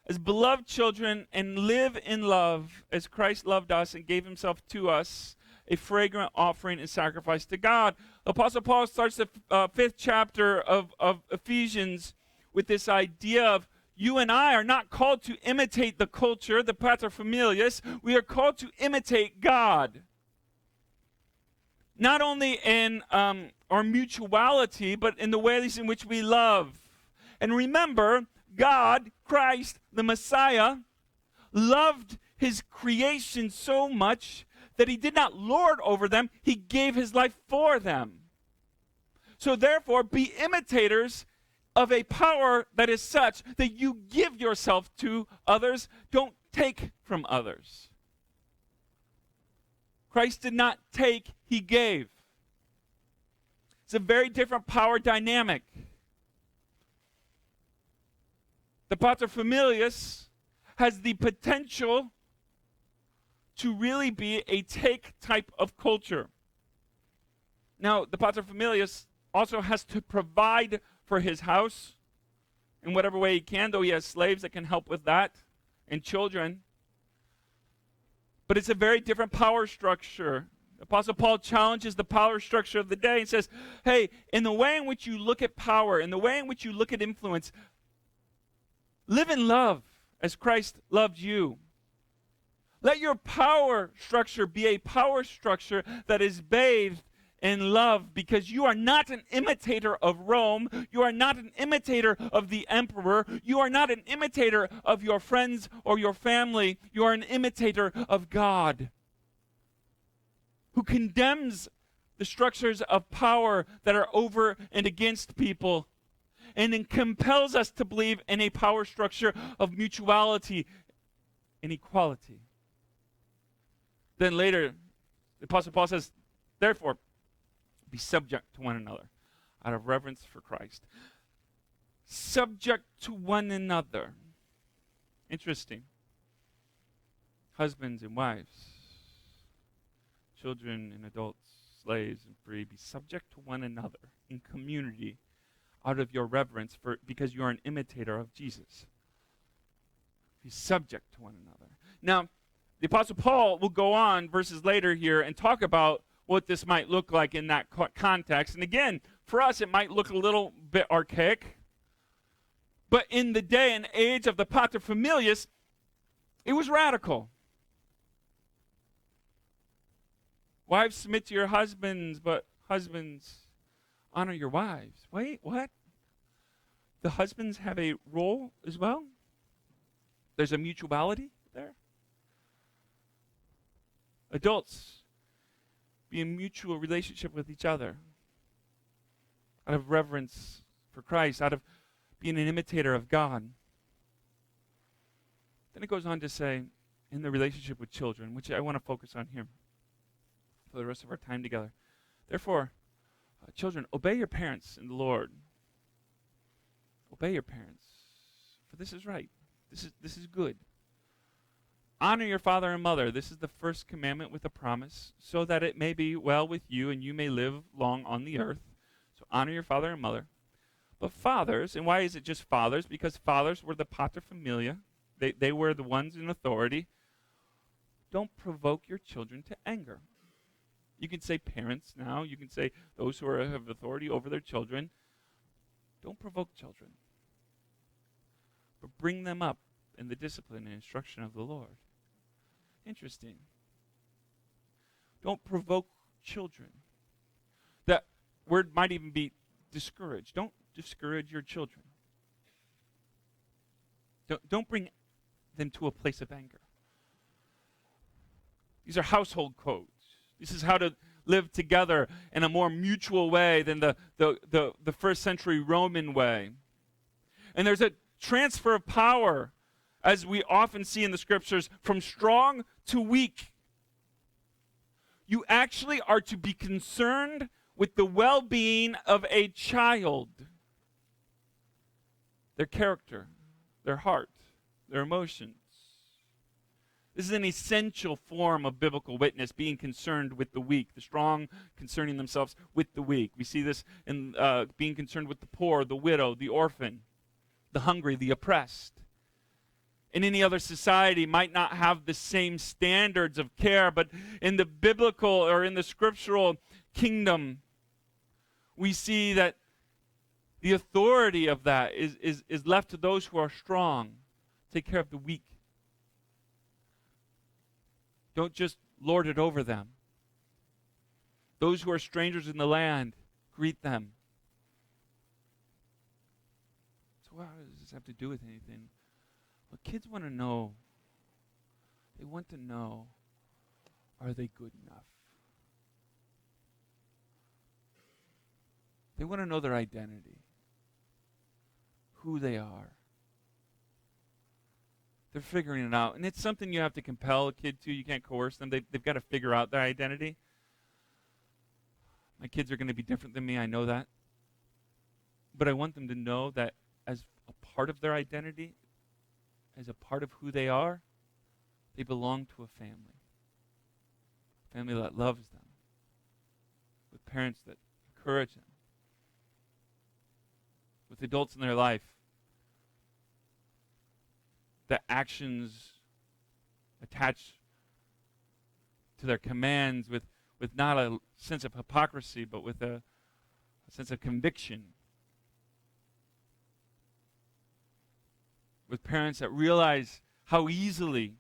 as beloved children and live in love as Christ loved us and gave himself to us, a fragrant offering and sacrifice to God. Apostle Paul starts the 5th chapter of Ephesians with this idea of you and I are not called to imitate the culture, the paterfamilias. We are called to imitate God. Not only in our mutuality, but in the ways in which we love. And remember, God, Christ, the Messiah, loved his creation so much that he did not lord over them, he gave his life for them. So therefore, be imitators of a power that is such that you give yourself to others, don't take from others. Christ did not take, he gave. It's a very different power dynamic. The paterfamilias has the potential to really be a take type of culture. Now, the paterfamilias also has to provide for his house in whatever way he can, though he has slaves that can help with that, and children. But it's a very different power structure. Apostle Paul challenges the power structure of the day and says, hey, in the way in which you look at power, in the way in which you look at influence, live in love as Christ loved you. Let your power structure be a power structure that is bathed in love, because you are not an imitator of Rome. You are not an imitator of the emperor. You are not an imitator of your friends or your family. You are an imitator of God, who condemns the structures of power that are over and against people, and then compels us to believe in a power structure of mutuality and equality. Then later, the Apostle Paul says, therefore, be subject to one another out of reverence for Christ. Subject to one another. Interesting. Husbands and wives. children and adults, slaves and free, be subject to one another in community out of your reverence because you are an imitator of Jesus. Be subject to one another. Now, the Apostle Paul will go on verses later here and talk about what this might look like in that context. And again, for us, it might look a little bit archaic. But in the day and age of the paterfamilias, it was radical. Wives, submit to your husbands, but husbands, honor your wives. Wait, what? The husbands have a role as well? There's a mutuality there? Adults, be in mutual relationship with each other out of reverence for Christ, out of being an imitator of God. Then it goes on to say, in the relationship with children, which I want to focus on here for the rest of our time together. Therefore, children, obey your parents in the Lord. Obey your parents, for this is right. This is good. Honor your father and mother. This is the first commandment with a promise, so that it may be well with you and you may live long on the earth. So honor your father and mother. But fathers, and why is it just fathers? Because fathers were the paterfamilia. They were the ones in authority. Don't provoke your children to anger. You can say parents now. You can say those who have authority over their children. Don't provoke children, but bring them up in the discipline and instruction of the Lord. Interesting. Don't provoke children. That word might even be discourage. Don't discourage your children. Don't bring them to a place of anger. These are household codes. This is how to live together in a more mutual way than the first century Roman way. And there's a transfer of power, as we often see in the scriptures, from strong to weak. You actually are to be concerned with the well-being of a child. Their character, their heart, their emotions. This is an essential form of biblical witness, being concerned with the weak, the strong concerning themselves with the weak. We see this in being concerned with the poor, the widow, the orphan, the hungry, the oppressed. In any other society might not have the same standards of care, but in the biblical or in the scriptural kingdom, we see that the authority of that is left to those who are strong. Take care of the weak. Don't just lord it over them. Those who are strangers in the land, greet them. So what does this have to do with anything? Well, kids want to know. They want to know, are they good enough? They want to know their identity, who they are. They're figuring it out. And it's something you have to compel a kid to. You can't coerce them. They've got to figure out their identity. My kids are going to be different than me. I know that. But I want them to know that as a part of their identity, as a part of who they are, they belong to a family. A family that loves them. With parents that encourage them. With adults in their life. The actions attached to their commands with not a sense of hypocrisy, but with a sense of conviction. With parents that realize how easily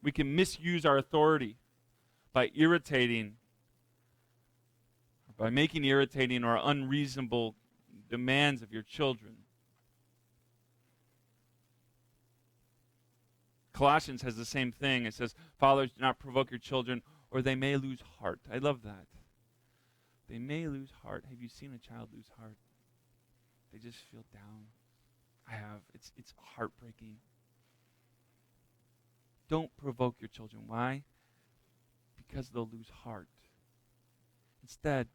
we can misuse our authority by irritating, or by making irritating or unreasonable demands of your children. Colossians has the same thing. It says, fathers, do not provoke your children, or they may lose heart. I love that. They may lose heart. Have you seen a child lose heart? They just feel down. I have. It's heartbreaking. Don't provoke your children. Why? Because they'll lose heart. Instead,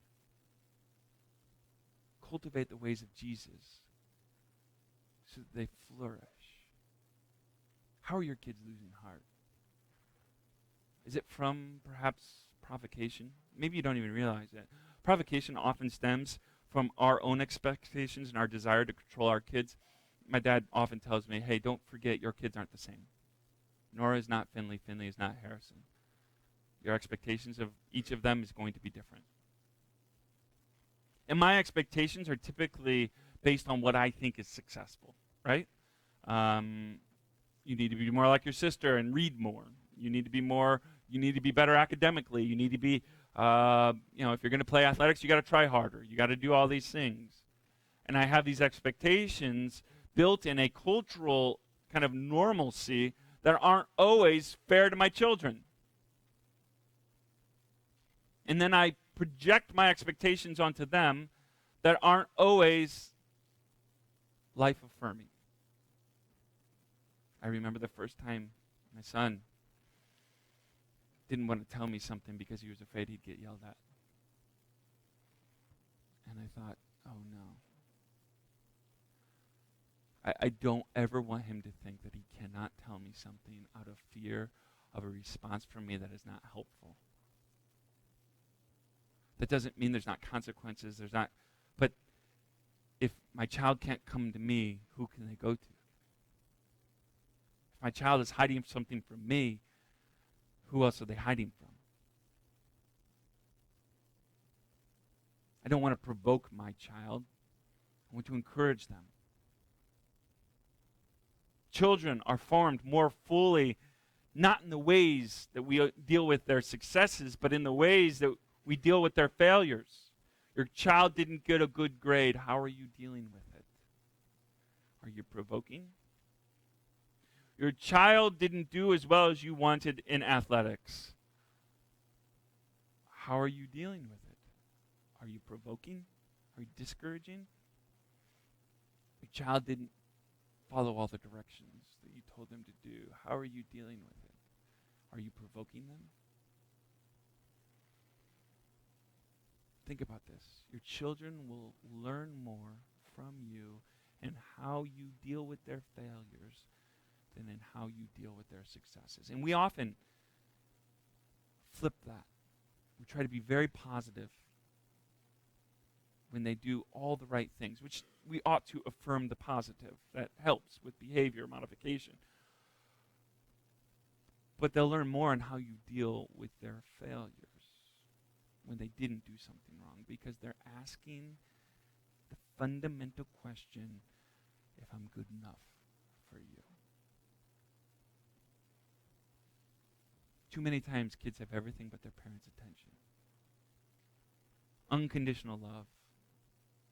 cultivate the ways of Jesus so that they flourish. How are your kids losing heart? Is it from perhaps provocation, maybe you don't even realize it. Provocation often stems from our own expectations and our desire to control our kids. My dad often tells me, hey, don't forget your kids aren't the same. Nora is not Finley. Finley is not Harrison. Your expectations of each of them is going to be different. And my expectations are typically based on what I think is successful, right? You need to be more like your sister and read more. You need to be better academically. You need to be, if you're going to play athletics, you got to try harder. You got to do all these things. And I have these expectations built in a cultural kind of normalcy that aren't always fair to my children. And then I project my expectations onto them that aren't always life-affirming. I remember the first time my son didn't want to tell me something because he was afraid he'd get yelled at. And I thought, oh no. I don't ever want him to think that he cannot tell me something out of fear of a response from me that is not helpful. That doesn't mean there's not consequences, but if my child can't come to me, who can they go to? If my child is hiding something from me, who else are they hiding from? I don't want to provoke my child. I want to encourage them. Children are formed more fully, not in the ways that we deal with their successes, but in the ways that we deal with their failures. Your child didn't get a good grade. How are you dealing with it? Are you provoking? Your child didn't do as well as you wanted in athletics. How are you dealing with it? Are you provoking? Are you discouraging? Your child didn't follow all the directions that you told them to do. How are you dealing with it? Are you provoking them? Think about this. Your children will learn more from you and how you deal with their failures than in how you deal with their successes. And we often flip that. We try to be very positive when they do all the right things, which we ought to affirm the positive. That helps with behavior modification. But they'll learn more on how you deal with their failures when they didn't do something wrong, because they're asking the fundamental question, if I'm good enough for you. Too many times kids have everything but their parents' attention. Unconditional love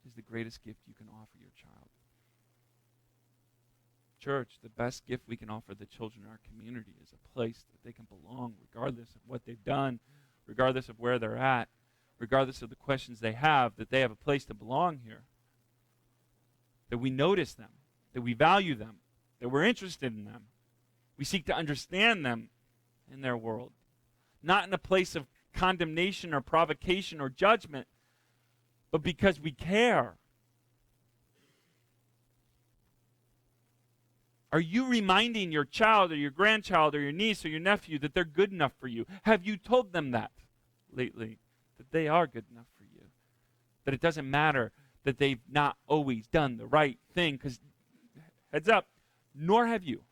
is the greatest gift you can offer your child. Church, the best gift we can offer the children in our community is a place that they can belong regardless of what they've done, regardless of where they're at, regardless of the questions they have, that they have a place to belong here. That we notice them, that we value them, that we're interested in them. We seek to understand them in their world. Not in a place of condemnation or provocation or judgment, but because we care. Are you reminding your child or your grandchild or your niece or your nephew that they're good enough for you? Have you told them that lately? That they are good enough for you? That it doesn't matter that they've not always done the right thing, because, heads up, nor have you.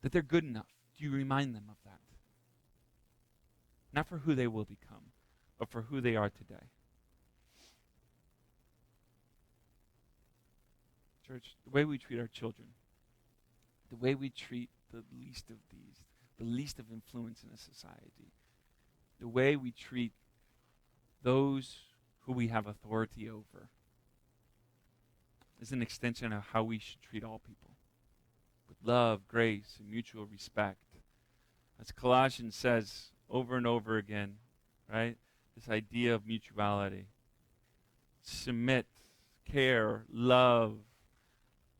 That they're good enough. Do you remind them of that? Not for who they will become, but for who they are today. Church, the way we treat our children, the way we treat the least of these, the least of influence in a society, the way we treat those who we have authority over, is an extension of how we should treat all people, with love, grace, and mutual respect. As Colossians says over and over again, right? This idea of mutuality. Submit, care, love,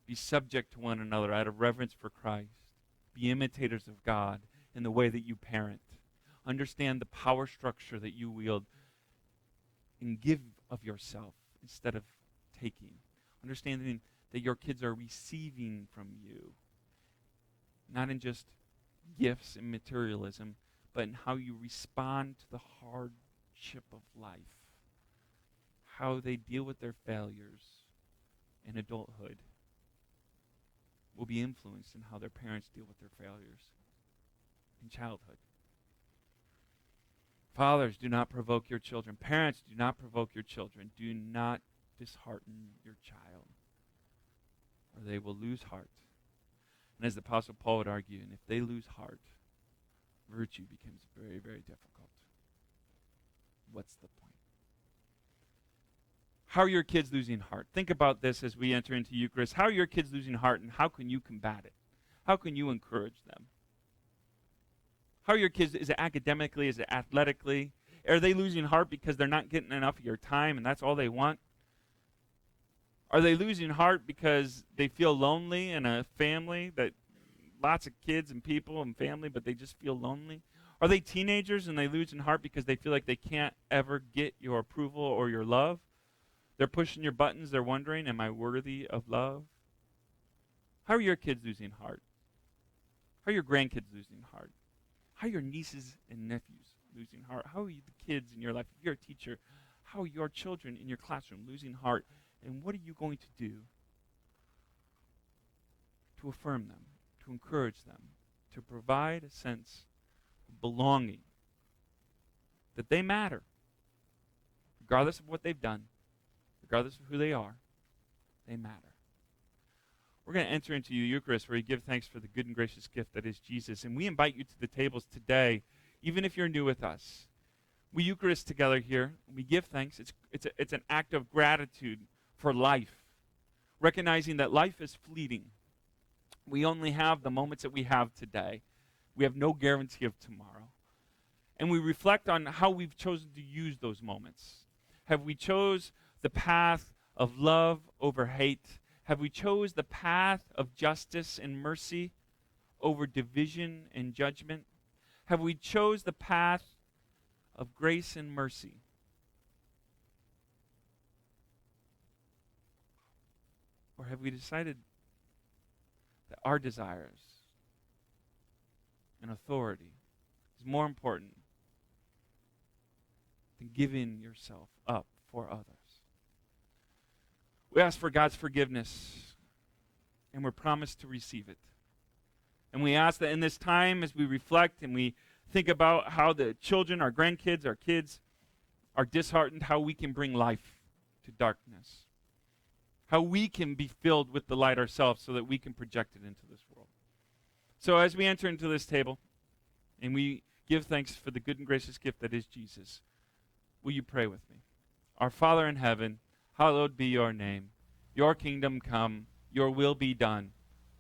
be subject to one another out of reverence for Christ. Be imitators of God in the way that you parent. Understand the power structure that you wield and give of yourself instead of taking. Understanding that your kids are receiving from you not in just gifts and materialism, but in how you respond to the hardship of life, how they deal with their failures in adulthood will be influenced in how their parents deal with their failures in childhood. Fathers, do not provoke your children. Parents, do not provoke your children. Do not dishearten your child, or they will lose heart. And as the Apostle Paul would argue, and if they lose heart, virtue becomes very, very difficult. What's the point? How are your kids losing heart? Think about this as we enter into Eucharist. How are your kids losing heart, and how can you combat it? How can you encourage them? How are your kids? Is it academically? Is it athletically? Are they losing heart because they're not getting enough of your time and that's all they want? Are they losing heart because they feel lonely in a family, that lots of kids and people and family, but they just feel lonely? Are they teenagers and they losing heart because they feel like they can't ever get your approval or your love? They're pushing your buttons. They're wondering, am I worthy of love? How are your kids losing heart? How are your grandkids losing heart? How are your nieces and nephews losing heart? How are you, the kids in your life? If you're a teacher, how are your children in your classroom losing heart? And what are you going to do to affirm them, to encourage them, to provide a sense of belonging, that they matter, regardless of what they've done, regardless of who they are, they matter. We're going to enter into the Eucharist where we give thanks for the good and gracious gift that is Jesus. And we invite you to the tables today, even if you're new with us. We Eucharist together here. We give thanks. It's an act of gratitude for life, recognizing that life is fleeting. We only have the moments that we have today. We have no guarantee of tomorrow. And we reflect on how we've chosen to use those moments. Have we chose the path of love over hate? Have we chose the path of justice and mercy over division and judgment? Have we chose the path of grace and mercy? Or have we decided that our desires and authority is more important than giving yourself up for others? We ask for God's forgiveness, and we're promised to receive it. And we ask that in this time, as we reflect and we think about how the children, our grandkids, our kids are disheartened, how we can bring life to darkness. How we can be filled with the light ourselves so that we can project it into this world. So as we enter into this table and we give thanks for the good and gracious gift that is Jesus, will you pray with me? Our Father in heaven, hallowed be your name. Your kingdom come, your will be done,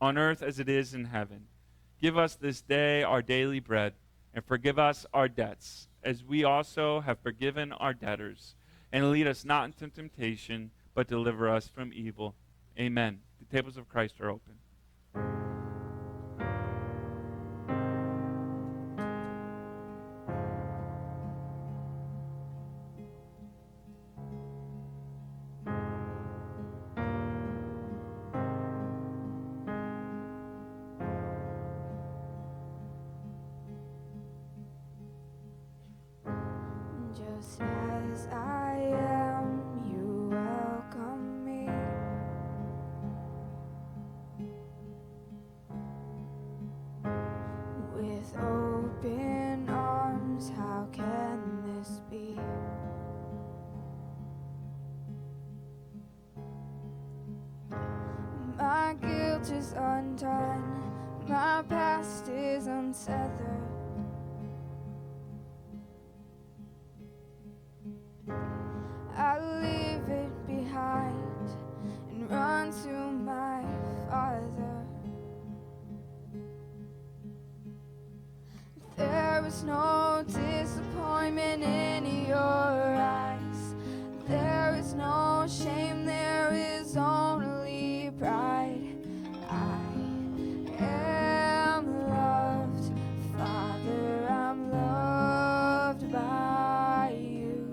on earth as it is in heaven. Give us this day our daily bread, and forgive us our debts, as we also have forgiven our debtors. And lead us not into temptation, but deliver us from evil. Amen. The tables of Christ are open. Just as I am, you welcome me. With open arms, how can this be? My guilt is undone, my past is untethered. I leave it behind and run to my Father. There is no disappointment in your eyes. There is no shame, there is only pride. I am loved, Father, I'm loved by you.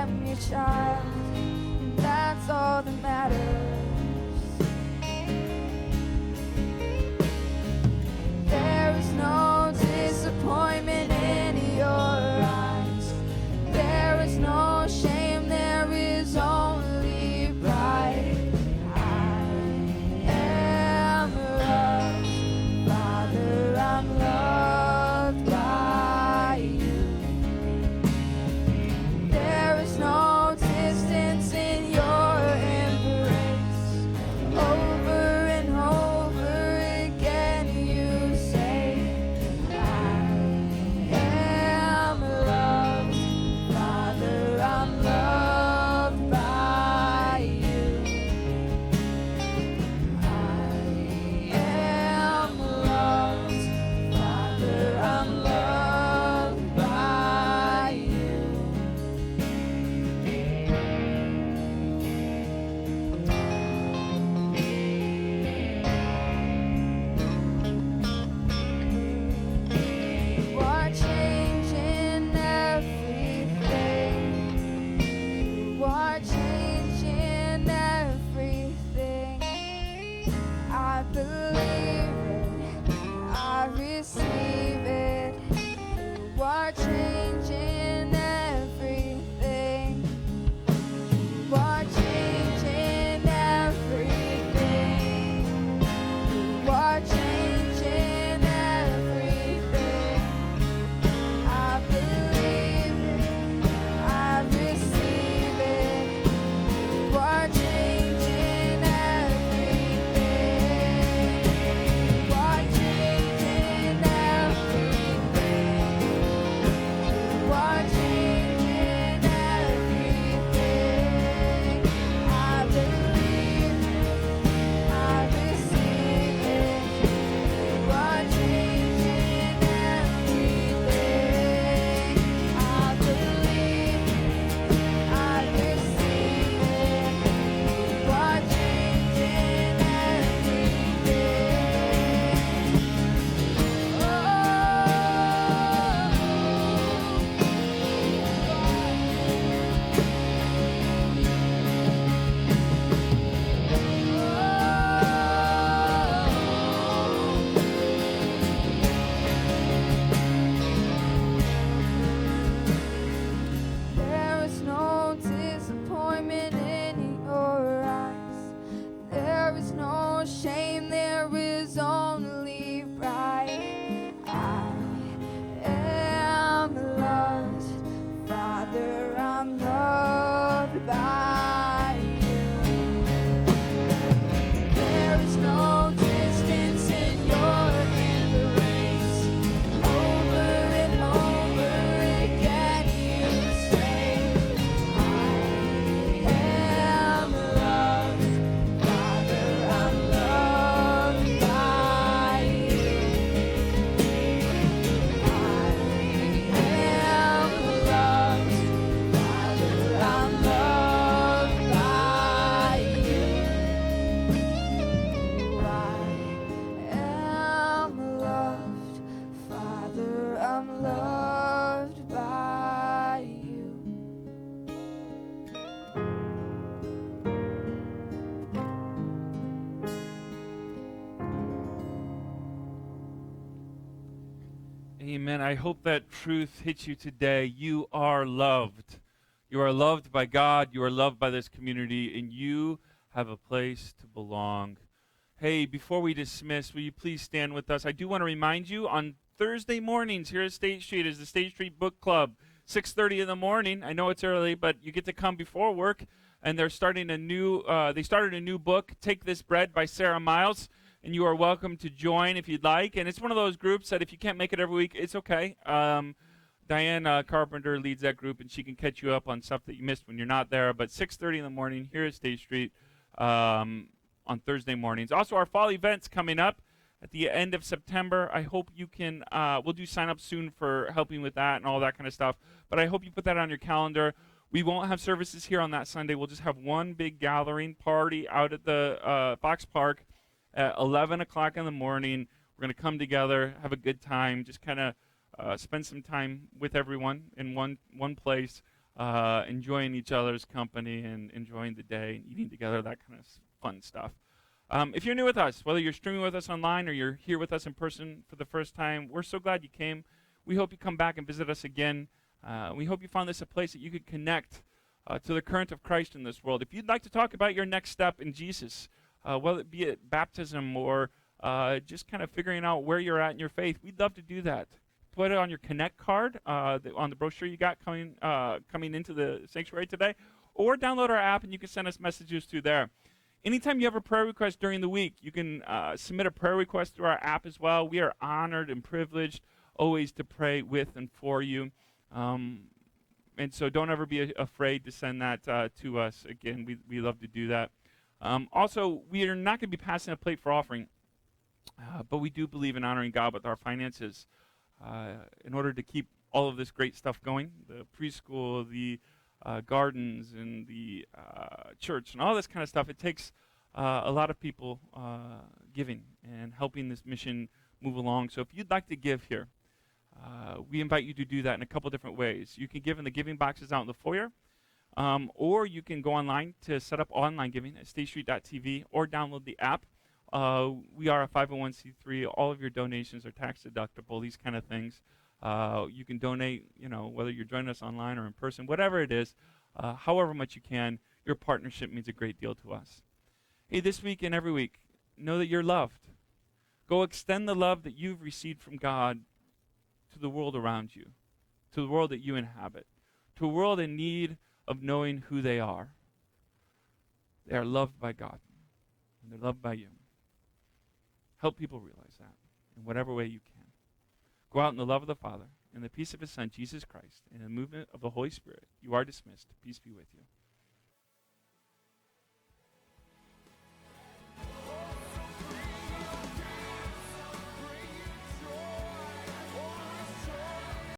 am your child, and that's all that matters. There is no disappointment in your eyes. There is no shame, there is only pride. I am loved, Father, I'm loved by you. There is no distance in your embrace. Over and over again you say, I am loved, Father, I'm loved by you. I am loved, Father, I'm loved by you. You are changing everything. You are changing everything. I believe it. I receive it. You are changing everything. You are changing everything. You are changing everything. I believe it. I receive it. You are changing everything. You are changing everything. You are changing everything. I believe it. I receive it. You are changing everything. I believe it. I receive it. You are changing There is no disappointment in your eyes. There is no shame, there is only pride. I am loved, Father, I'm loved by you. There is no distance in your embrace. Over and over again you say, I am loved, Father, I'm loved by you. I am loved, Father, I'm loved by you. I am loved, Father, I'm loved by you. Amen. I hope that truth hits you today. You are loved. You are loved by God. You are loved by this community, and you have a place to belong. Hey, before we dismiss, will you please stand with us? I do want to remind you, on Thursday mornings here at State Street is the State Street Book Club, 6:30 in the morning. I know it's early, but you get to come before work, and they're starting a new. They started a new book, "Take This Bread" by Sarah Miles, and you are welcome to join if you'd like. And it's one of those groups that if you can't make it every week, it's okay. Diane Carpenter leads that group, and she can catch you up on stuff that you missed when you're not there. But 6:30 in the morning here at State Street on Thursday mornings. Also, our fall events coming up at the end of September. I hope you can, we'll do sign up soon for helping with that and all that kind of stuff. But I hope you put that on your calendar. We won't have services here on that Sunday. We'll just have one big gathering party out at the Fox Park at 11 o'clock in the morning. We're going to come together, have a good time, just kind of spend some time with everyone in one place. enjoying each other's company and enjoying the day and eating together, that kind of fun stuff. If you're new with us, whether you're streaming with us online or you're here with us in person for the first time, we're so glad you came. We hope you come back and visit us again. We hope you found this a place that you could connect to the current of Christ in this world. If you'd like to talk about your next step in Jesus, whether it be at baptism or just kind of figuring out where you're at in your faith, we'd love to do that. Put it on your Connect card on the brochure you got coming into the sanctuary today, or download our app and you can send us messages through there. Anytime you have a prayer request during the week, you can submit a prayer request through our app as well. We are honored and privileged always to pray with and for you. And so don't ever be afraid to send that to us. Again, we love to do that. Also, we are not going to be passing a plate for offering, but we do believe in honoring God with our finances. In order to keep all of this great stuff going, the preschool, the gardens, and the church, and all this kind of stuff, it takes a lot of people giving and helping this mission move along. So if you'd like to give here, we invite you to do that in a couple different ways. You can give in the giving boxes out in the foyer, or you can go online to set up online giving at statestreet.tv or download the app. We are a 501c3. All of your donations are tax deductible, these kind of things. You can donate, whether you're joining us online or in person, whatever it is, however much you can. Your partnership means a great deal to us. Hey, this week and every week, know that you're loved. Go extend the love that you've received from God to the world around you, to the world that you inhabit, to a world in need of knowing who they are. They are loved by God, and they're loved by you. Help people realize that in whatever way you can. Go out in the love of the Father, and the peace of His Son, Jesus Christ, and the movement of the Holy Spirit. You are dismissed. Peace be with you.